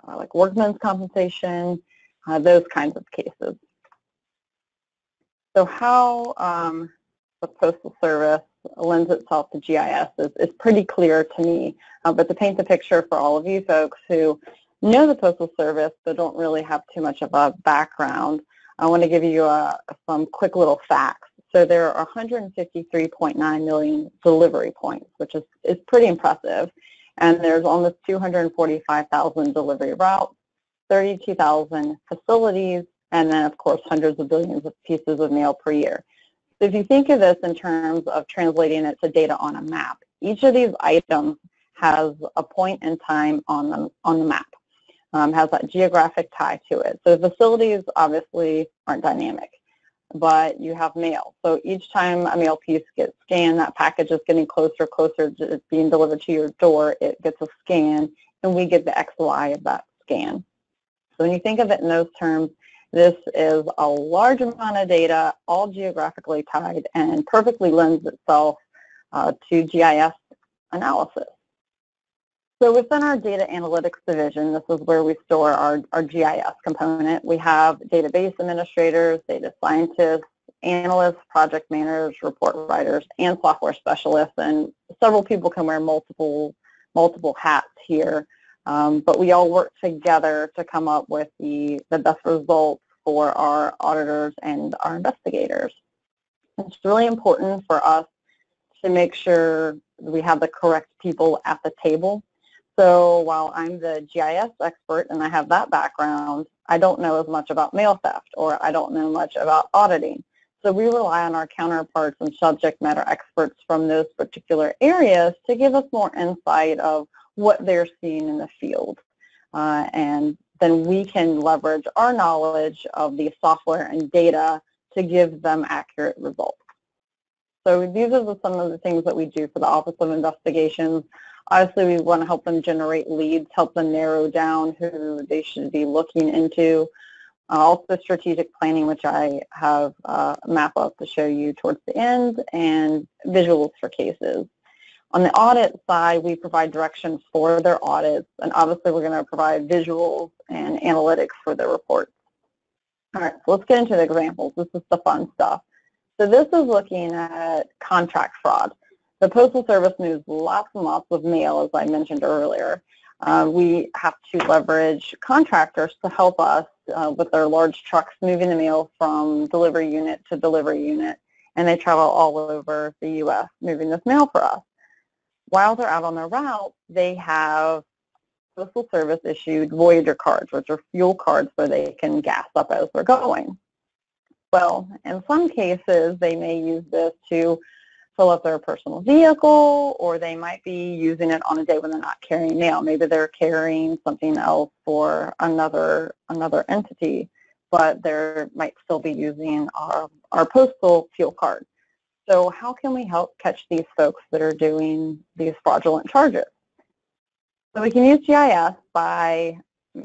like workman's compensation, those kinds of cases. So how the Postal Service lends itself to GIS is pretty clear to me, but to paint the picture for all of you folks who know the Postal Service but don't really have too much of a background, I want to give you some quick little facts. So there are 153.9 million delivery points, which is pretty impressive. And there's almost 245,000 delivery routes, 32,000 facilities, and then, of course, hundreds of billions of pieces of mail per year. So if you think of this in terms of translating it to data on a map, each of these items has a point in time on the map, has that geographic tie to it. So facilities obviously aren't dynamic, but you have mail. So each time a mail piece gets scanned, that package is getting closer to being delivered to your door. It gets a scan, and we get the XY of that scan. So when you think of it in those terms, this is a large amount of data, all geographically tied, and perfectly lends itself to GIS analysis. So within our data analytics division, this is where we store our GIS component. We have database administrators, data scientists, analysts, project managers, report writers, and software specialists, and several people can wear multiple hats here. But we all work together to come up with the best results for our auditors and our investigators. It's really important for us to make sure we have the correct people at the table. So while I'm the GIS expert and I have that background, I don't know as much about mail theft, or I don't know much about auditing. So we rely on our counterparts and subject matter experts from those particular areas to give us more insight of what they're seeing in the field. And then we can leverage our knowledge of the software and data to give them accurate results. So these are some of the things that we do for the Office of Investigations. Obviously, we want to help them generate leads, help them narrow down who they should be looking into. Also strategic planning, which I have a map up to show you towards the end, and visuals for cases. On the audit side, we provide directions for their audits, and obviously we're going to provide visuals and analytics for their reports. All right, so let's get into the examples. This is the fun stuff. So this is looking at contract fraud. The Postal Service moves lots and lots of mail, as I mentioned earlier. We have to leverage contractors to help us with their large trucks moving the mail from delivery unit to delivery unit, and they travel all over the U.S. moving this mail for us. While they're out on their route, they have Postal Service issued Voyager cards, which are fuel cards where they can gas up as they're going. Well, in some cases, they may use this to fill up their personal vehicle, or they might be using it on a day when they're not carrying mail. Maybe they're carrying something else for another entity, but they might still be using our postal fuel card. So how can we help catch these folks that are doing these fraudulent charges? So we can use GIS by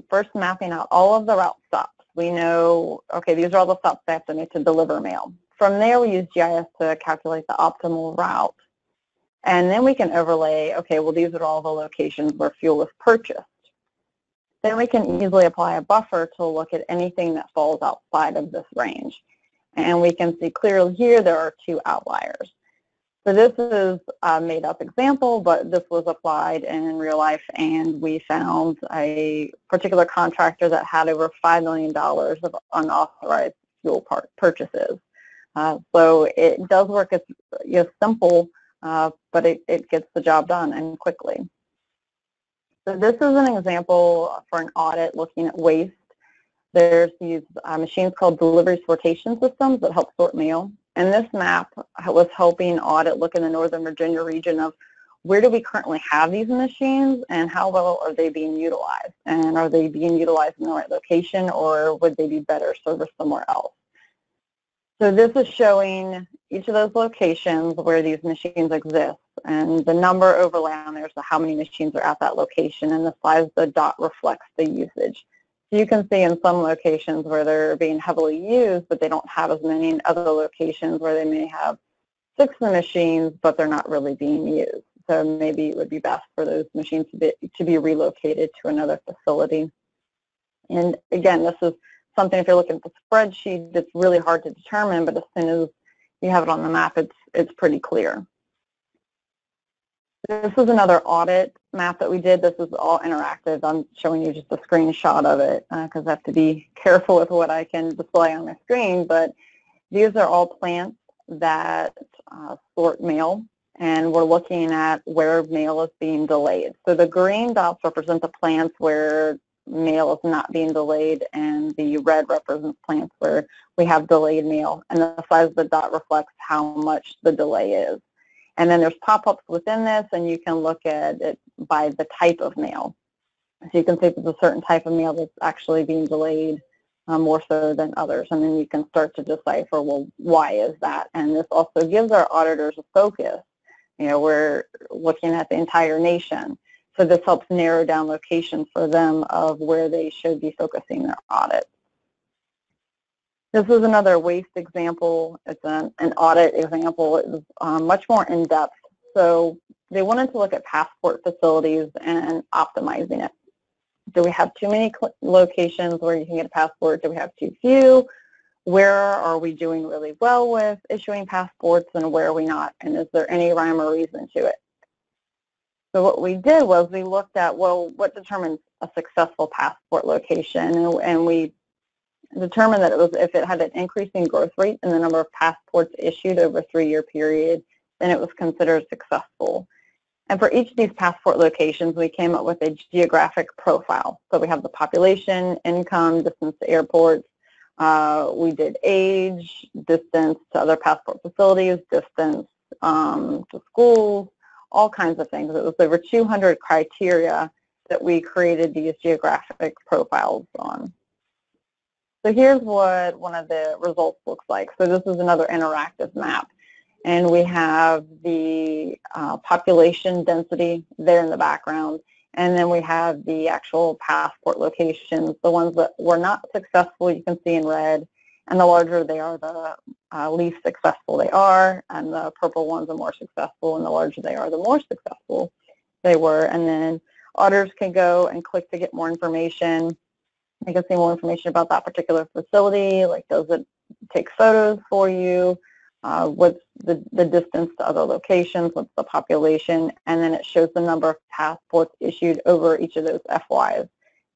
first mapping out all of the route stops. We know, okay, these are all the stops they have to make to deliver mail. From there, we use GIS to calculate the optimal route. And then we can overlay, okay, well, these are all the locations where fuel is purchased. Then we can easily apply a buffer to look at anything that falls outside of this range. And we can see clearly here there are two outliers. So this is a made-up example, but this was applied in real life, and we found a particular contractor that had over $5 million of unauthorized fuel purchases. So it does work as simple, but it gets the job done and quickly. So this is an example for an audit looking at waste. There's these machines called delivery sortation systems that help sort mail. And this map was helping audit look in the Northern Virginia region of where do we currently have these machines and how well are they being utilized? And are they being utilized in the right location, or would they be better serviced somewhere else? So this is showing each of those locations where these machines exist, and the number overlay on there is how many machines are at that location, and the size of the dot reflects the usage. So you can see in some locations where they're being heavily used, but they don't have as many, in other locations where they may have 6 machines, but they're not really being used. So maybe it would be best for those machines to be relocated to another facility. And again, this is something, if you're looking at the spreadsheet, it's really hard to determine, but as soon as you have it on the map, it's pretty clear. This is another audit map that we did. This is all interactive. I'm showing you just a screenshot of it because I have to be careful with what I can display on my screen, but these are all plants that sort mail, and we're looking at where mail is being delayed. So the green dots represent the plants where mail is not being delayed, and the red represents plants where we have delayed mail, and the size of the dot reflects how much the delay is. And then there's pop-ups within this, and you can look at it by the type of mail. So you can see if there's a certain type of mail that's actually being delayed more so than others, and then you can start to decipher, well, why is that? And this also gives our auditors a focus. You know, we're looking at the entire nation. So this helps narrow down locations for them of where they should be focusing their audit. This is another waste example. It's an audit example. It was much more in-depth. So they wanted to look at passport facilities and optimizing it. Do we have too many locations where you can get a passport? Do we have too few? Where are we doing really well with issuing passports and where are we not? And is there any rhyme or reason to it? So what we did was we looked at, well, what determines a successful passport location? And we determined that it was if it had an increasing growth rate in the number of passports issued over a 3-year period, then it was considered successful. And for each of these passport locations, we came up with a geographic profile. So we have the population, income, distance to airports. We did age, distance to other passport facilities, distance to schools, all kinds of things. It was over 200 criteria that we created these geographic profiles on. So here's what one of the results looks like. So this is another interactive map. And we have the population density there in the background. And then we have the actual passport locations, the ones that were not successful, you can see in red. And the larger they are, the least successful they are. And the purple ones are more successful. And the larger they are, the more successful they were. And then auditors can go and click to get more information. They can see more information about that particular facility, like does it take photos for you? What's the distance to other locations, what's the population, and then it shows the number of passports issued over each of those FYs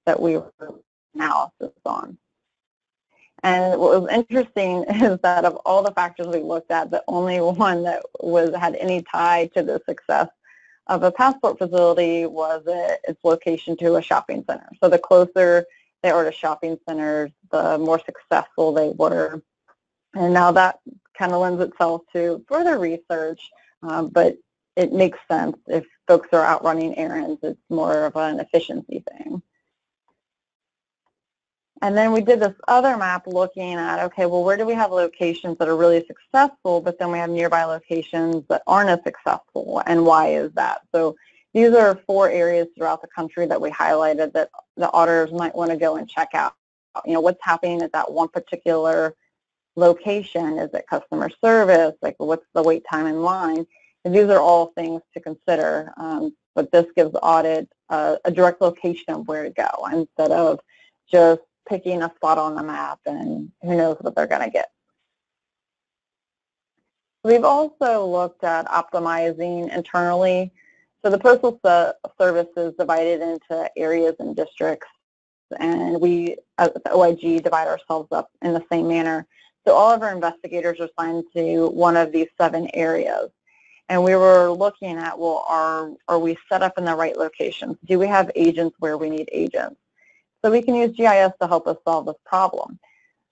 that we were analysis on. And what was interesting is that of all the factors we looked at, the only one that had any tie to the success of a passport facility was its location to a shopping center. So the closer they are to shopping centers, the more successful they were. And now that kind of lends itself to further research, but it makes sense. If folks are out running errands, it's more of an efficiency thing. And then we did this other map looking at, okay, well, where do we have locations that are really successful, but then we have nearby locations that aren't as successful, and why is that? So these are 4 areas throughout the country that we highlighted that the auditors might want to go and check out. You know, what's happening at that one particular location? Is it customer service? Like, what's the wait time in line? And these are all things to consider, but this gives audit a direct location of where to go instead of just picking a spot on the map and who knows what they're going to get. We've also looked at optimizing internally. So the Postal Service is divided into areas and districts, and we at the OIG divide ourselves up in the same manner. So all of our investigators are assigned to one of these 7 areas. And we were looking at, well, are we set up in the right locations? Do we have agents where we need agents? So we can use GIS to help us solve this problem.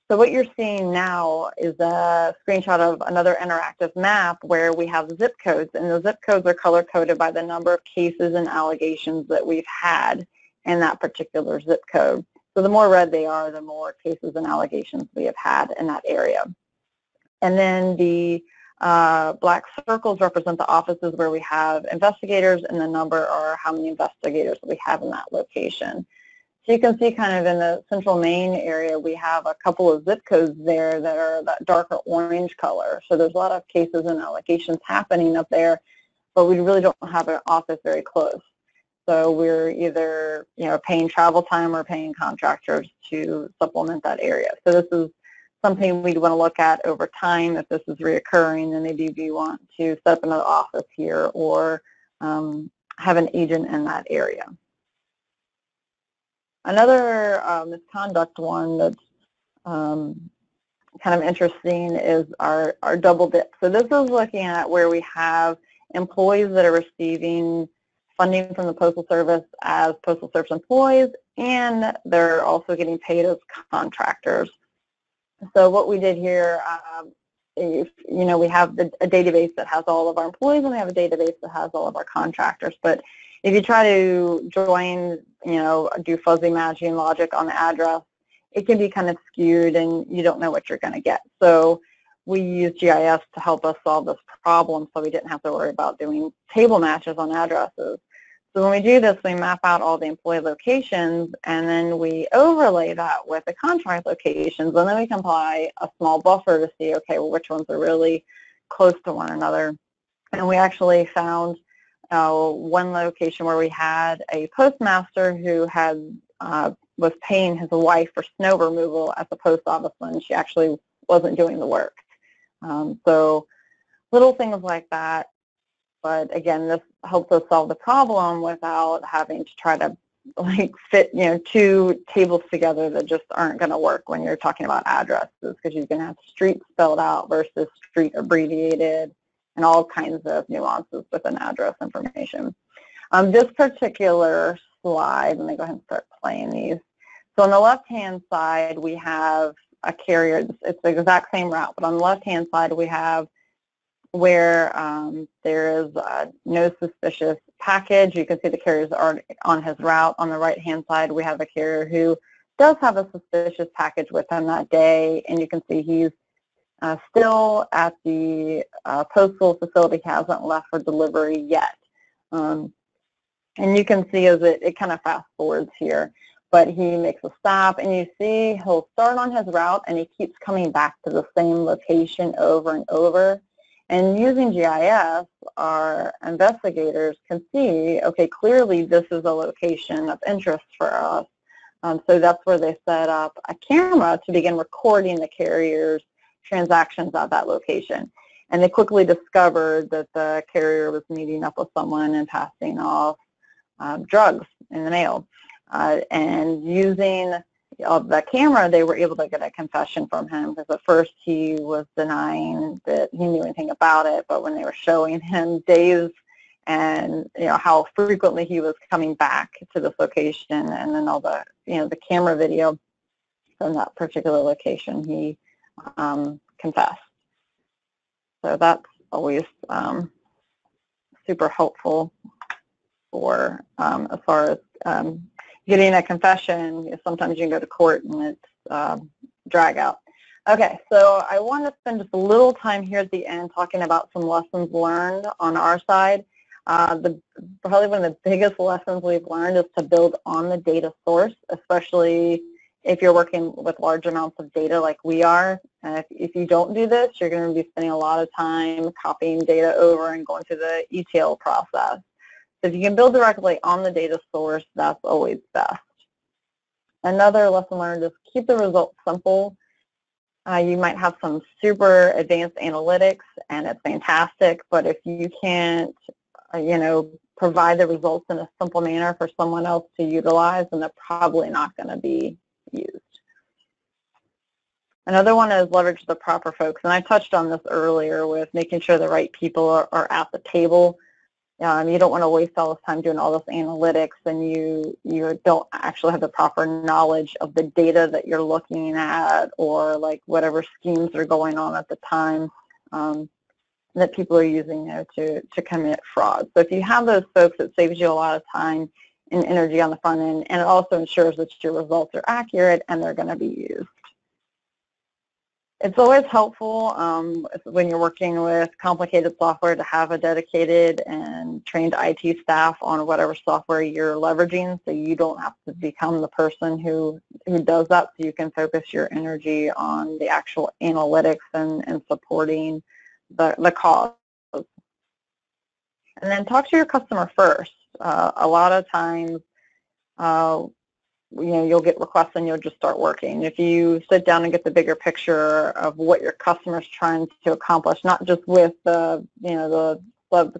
So what you're seeing now is a screenshot of another interactive map where we have zip codes, and the zip codes are color-coded by the number of cases and allegations that we've had in that particular zip code. So the more red they are, the more cases and allegations we have had in that area. And then the black circles represent the offices where we have investigators, and the number are how many investigators we have in that location. So you can see kind of in the central Maine area, we have a couple of zip codes there that are that darker orange color. So there's a lot of cases and allegations happening up there, but we really don't have an office very close. So we're either, you know, paying travel time or paying contractors to supplement that area. So this is something we'd want to look at over time. If this is reoccurring, then maybe we want to set up another office here or have an agent in that area. Another misconduct one that's kind of interesting is our double dip. So this is looking at where we have employees that are receiving funding from the Postal Service as Postal Service employees, and they're also getting paid as contractors. So what we did here, you know, we have a database that has all of our employees, and we have a database that has all of our contractors. But if you try to join, you know, do fuzzy matching logic on the address, it can be kind of skewed, and you don't know what you're going to get. So we use GIS to help us solve this problem, so we didn't have to worry about doing table matches on addresses. So when we do this, we map out all the employee locations, and then we overlay that with the contract locations, and then we can apply a small buffer to see, okay, well, which ones are really close to one another. And we actually found one location where we had a postmaster who had was paying his wife for snow removal at the post office when she actually wasn't doing the work. So little things like that. But again, this helps us solve the problem without having to try to like fit, two tables together that just aren't going to work when you're talking about addresses, because you're going to have street spelled out versus street abbreviated and all kinds of nuances within address information. This particular slide, let me go ahead and start playing these. So on the left-hand side, we have a carrier. It's the exact same route, but on the left-hand side, we have where there is no suspicious package. You can see the carriers are on his route. On the right-hand side, we have a carrier who does have a suspicious package with him that day, and you can see he's still at the postal facility, hasn't left for delivery yet. And you can see as it kind of fast forwards here, but he makes a stop, and you see he'll start on his route, and he keeps coming back to the same location over and over. And using GIS, our investigators can see, okay, clearly this is a location of interest for us. So that's where they set up a camera to begin recording the carrier's transactions at that location. And they quickly discovered that the carrier was meeting up with someone and passing off drugs in the mail. And using the camera, they were able to get a confession from him, because at first he was denying that he knew anything about it, but when they were showing him days and how frequently he was coming back to this location, and then all the the camera video from that particular location, he confessed. So that's always super helpful for as far as getting a confession. Sometimes you can go to court and it's drag out. Okay, so I want to spend just a little time here at the end talking about some lessons learned on our side. Probably one of the biggest lessons we've learned is to build on the data source, especially if you're working with large amounts of data like we are. If you don't do this, you're going to be spending a lot of time copying data over and going through the ETL process. So if you can build directly on the data source, that's always best. Another lesson learned is keep the results simple. You might have some super advanced analytics, and it's fantastic, but if you can't, provide the results in a simple manner for someone else to utilize, then they're probably not going to be used. Another one is leverage the proper folks, and I touched on this earlier with making sure the right people are at the table. You don't want to waste all this time doing all this analytics, and you don't actually have the proper knowledge of the data that you're looking at, or like whatever schemes are going on at the time that people are using to commit fraud. So if you have those folks, it saves you a lot of time and energy on the front end, and it also ensures that your results are accurate and they're going to be used. It's always helpful when you're working with complicated software to have a dedicated and trained IT staff on whatever software you're leveraging, so you don't have to become the person who does that, so you can focus your energy on the actual analytics and supporting the cause. And then talk to your customer first. A lot of times, you'll get requests and you'll just start working. If you sit down and get the bigger picture of what your customer's trying to accomplish, not just with the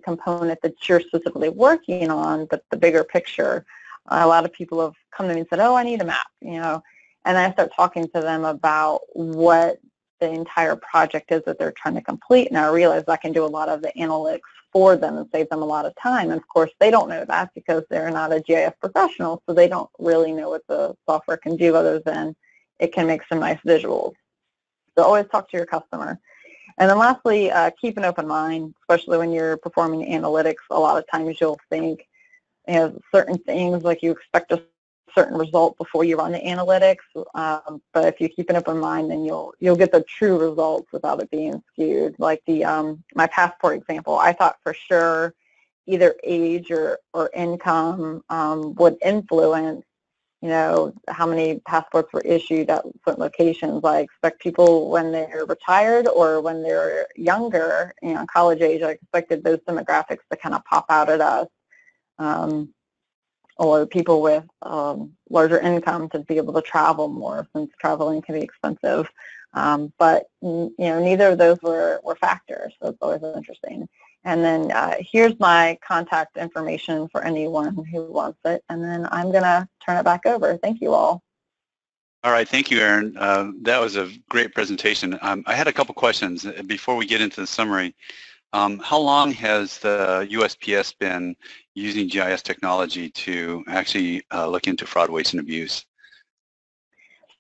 component that you're specifically working on, but the bigger picture. A lot of people have come to me and said, oh, I need a map, and I start talking to them about what the entire project is that they're trying to complete, and I realize I can do a lot of the analytics for them and save them a lot of time. And of course, they don't know that because they're not a GIS professional, so they don't really know what the software can do other than it can make some nice visuals. So always talk to your customer. And then lastly, keep an open mind, especially when you're performing analytics. A lot of times you'll think certain things, like you expect a certain result before you run the analytics, but if you keep an open mind, then you'll get the true results without it being skewed. Like the my passport example, I thought for sure either age or income would influence, you know, how many passports were issued at certain locations. I expect people when they're retired or when they're younger, you know, college age, I expected those demographics to kind of pop out at us. Or people with larger income to be able to travel more, since traveling can be expensive. But you know, neither of those were factors, so it's always interesting. And then here's my contact information for anyone who wants it, and then I'm going to turn it back over. Thank you all. All right, thank you, Erin. That was a great presentation. I had a couple questions before we get into the summary. How long has the USPS been using GIS technology to actually look into fraud, waste, and abuse?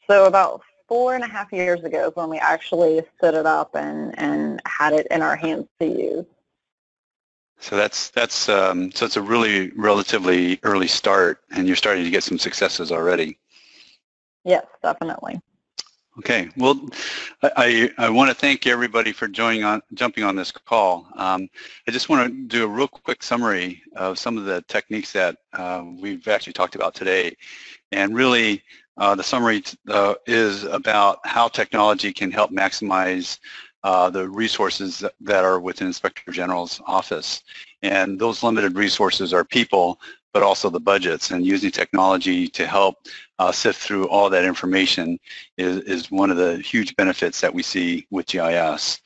So about 4.5 years ago is when we actually set it up and had it in our hands to use. So so it's a really relatively early start, and you're starting to get some successes already. Yes, definitely. Okay, well, I want to thank everybody for jumping on this call. I just want to do a real quick summary of some of the techniques that we've actually talked about today. And really, the summary is about how technology can help maximize the resources that are within Inspector General's office. And those limited resources are people, but also the budgets, and using technology to help sift through all that information is one of the huge benefits that we see with GIS.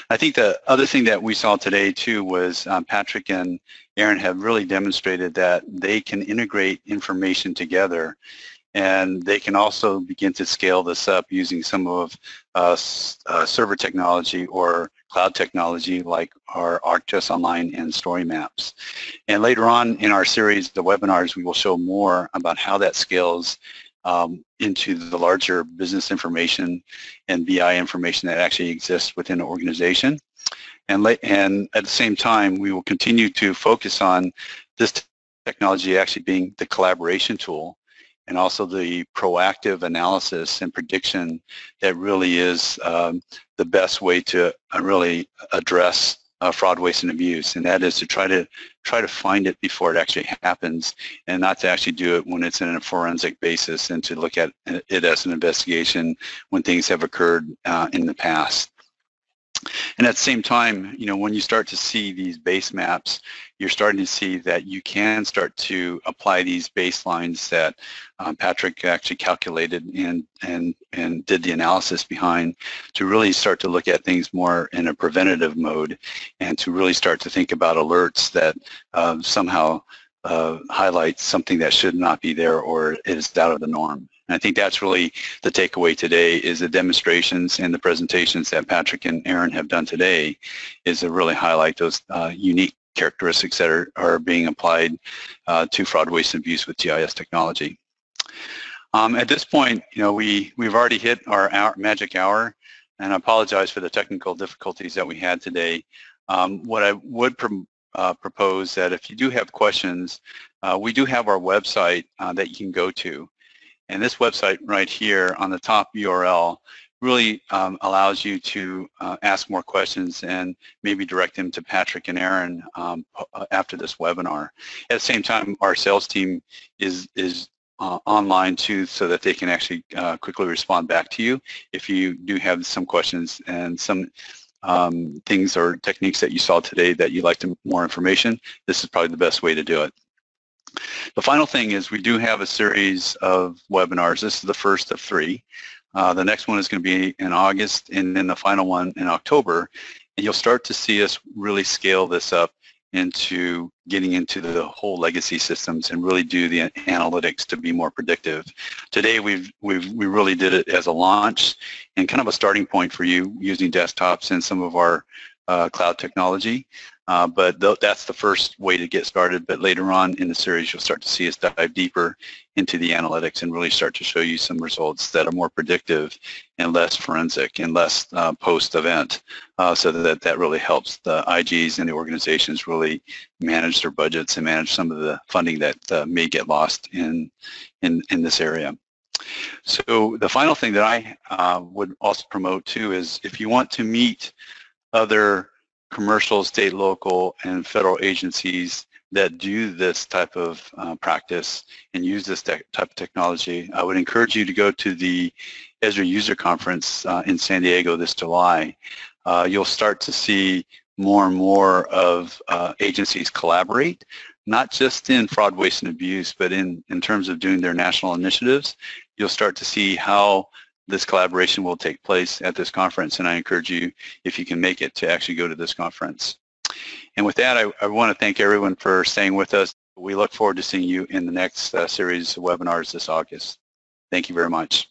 I think the other thing that we saw today too was Patrick and Erin have really demonstrated that they can integrate information together, and they can also begin to scale this up using some of server technology or cloud technology like our ArcGIS Online and Story Maps. And later on in our series, the webinars, we will show more about how that scales into the larger business information and BI information that actually exists within an organization. And at the same time, we will continue to focus on this technology actually being the collaboration tool, and also the proactive analysis and prediction that really is the best way to really address fraud, waste, and abuse, and that is to try to find it before it actually happens, and not to actually do it when it's in a forensic basis, and to look at it as an investigation when things have occurred in the past. And at the same time, you know, when you start to see these base maps, you're starting to see that you can start to apply these baselines that Patrick actually calculated and did the analysis behind, to really start to look at things more in a preventative mode, and to really start to think about alerts that somehow highlight something that should not be there or is out of the norm. And I think that's really the takeaway today, is the demonstrations and the presentations that Patrick and Erin have done today, is to really highlight those unique characteristics that are being applied to fraud, waste, and abuse with GIS technology. At this point, you know, we've already hit our magic hour, and I apologize for the technical difficulties that we had today. What I would propose that if you do have questions, we do have our website that you can go to. And this website right here on the top URL really allows you to ask more questions and maybe direct them to Patrick and Erin after this webinar. At the same time, our sales team is online too, so that they can actually quickly respond back to you if you do have some questions and some things or techniques that you saw today that you'd like more information. This is probably the best way to do it. The final thing is we do have a series of webinars. This is the first of 3. The next one is going to be in August, and then the final one in October. And you'll start to see us really scale this up into getting into the whole legacy systems and really do the analytics to be more predictive. Today we really did it as a launch and kind of a starting point for you using desktops and some of our cloud technology. But that's the first way to get started. But later on in the series, you'll start to see us dive deeper into the analytics and really start to show you some results that are more predictive and less forensic and less post-event, so that really helps the IGs and the organizations really manage their budgets and manage some of the funding that may get lost in this area. So the final thing that I would also promote too is, if you want to meet other commercial, state, local, and federal agencies that do this type of practice and use this type of technology, I would encourage you to go to the Esri User Conference in San Diego this July. You'll start to see more and more of agencies collaborate, not just in fraud, waste, and abuse, but in terms of doing their national initiatives. You'll start to see how this collaboration will take place at this conference, and I encourage you, if you can make it, to actually go to this conference. And with that, I want to thank everyone for staying with us. We look forward to seeing you in the next series of webinars this August. Thank you very much.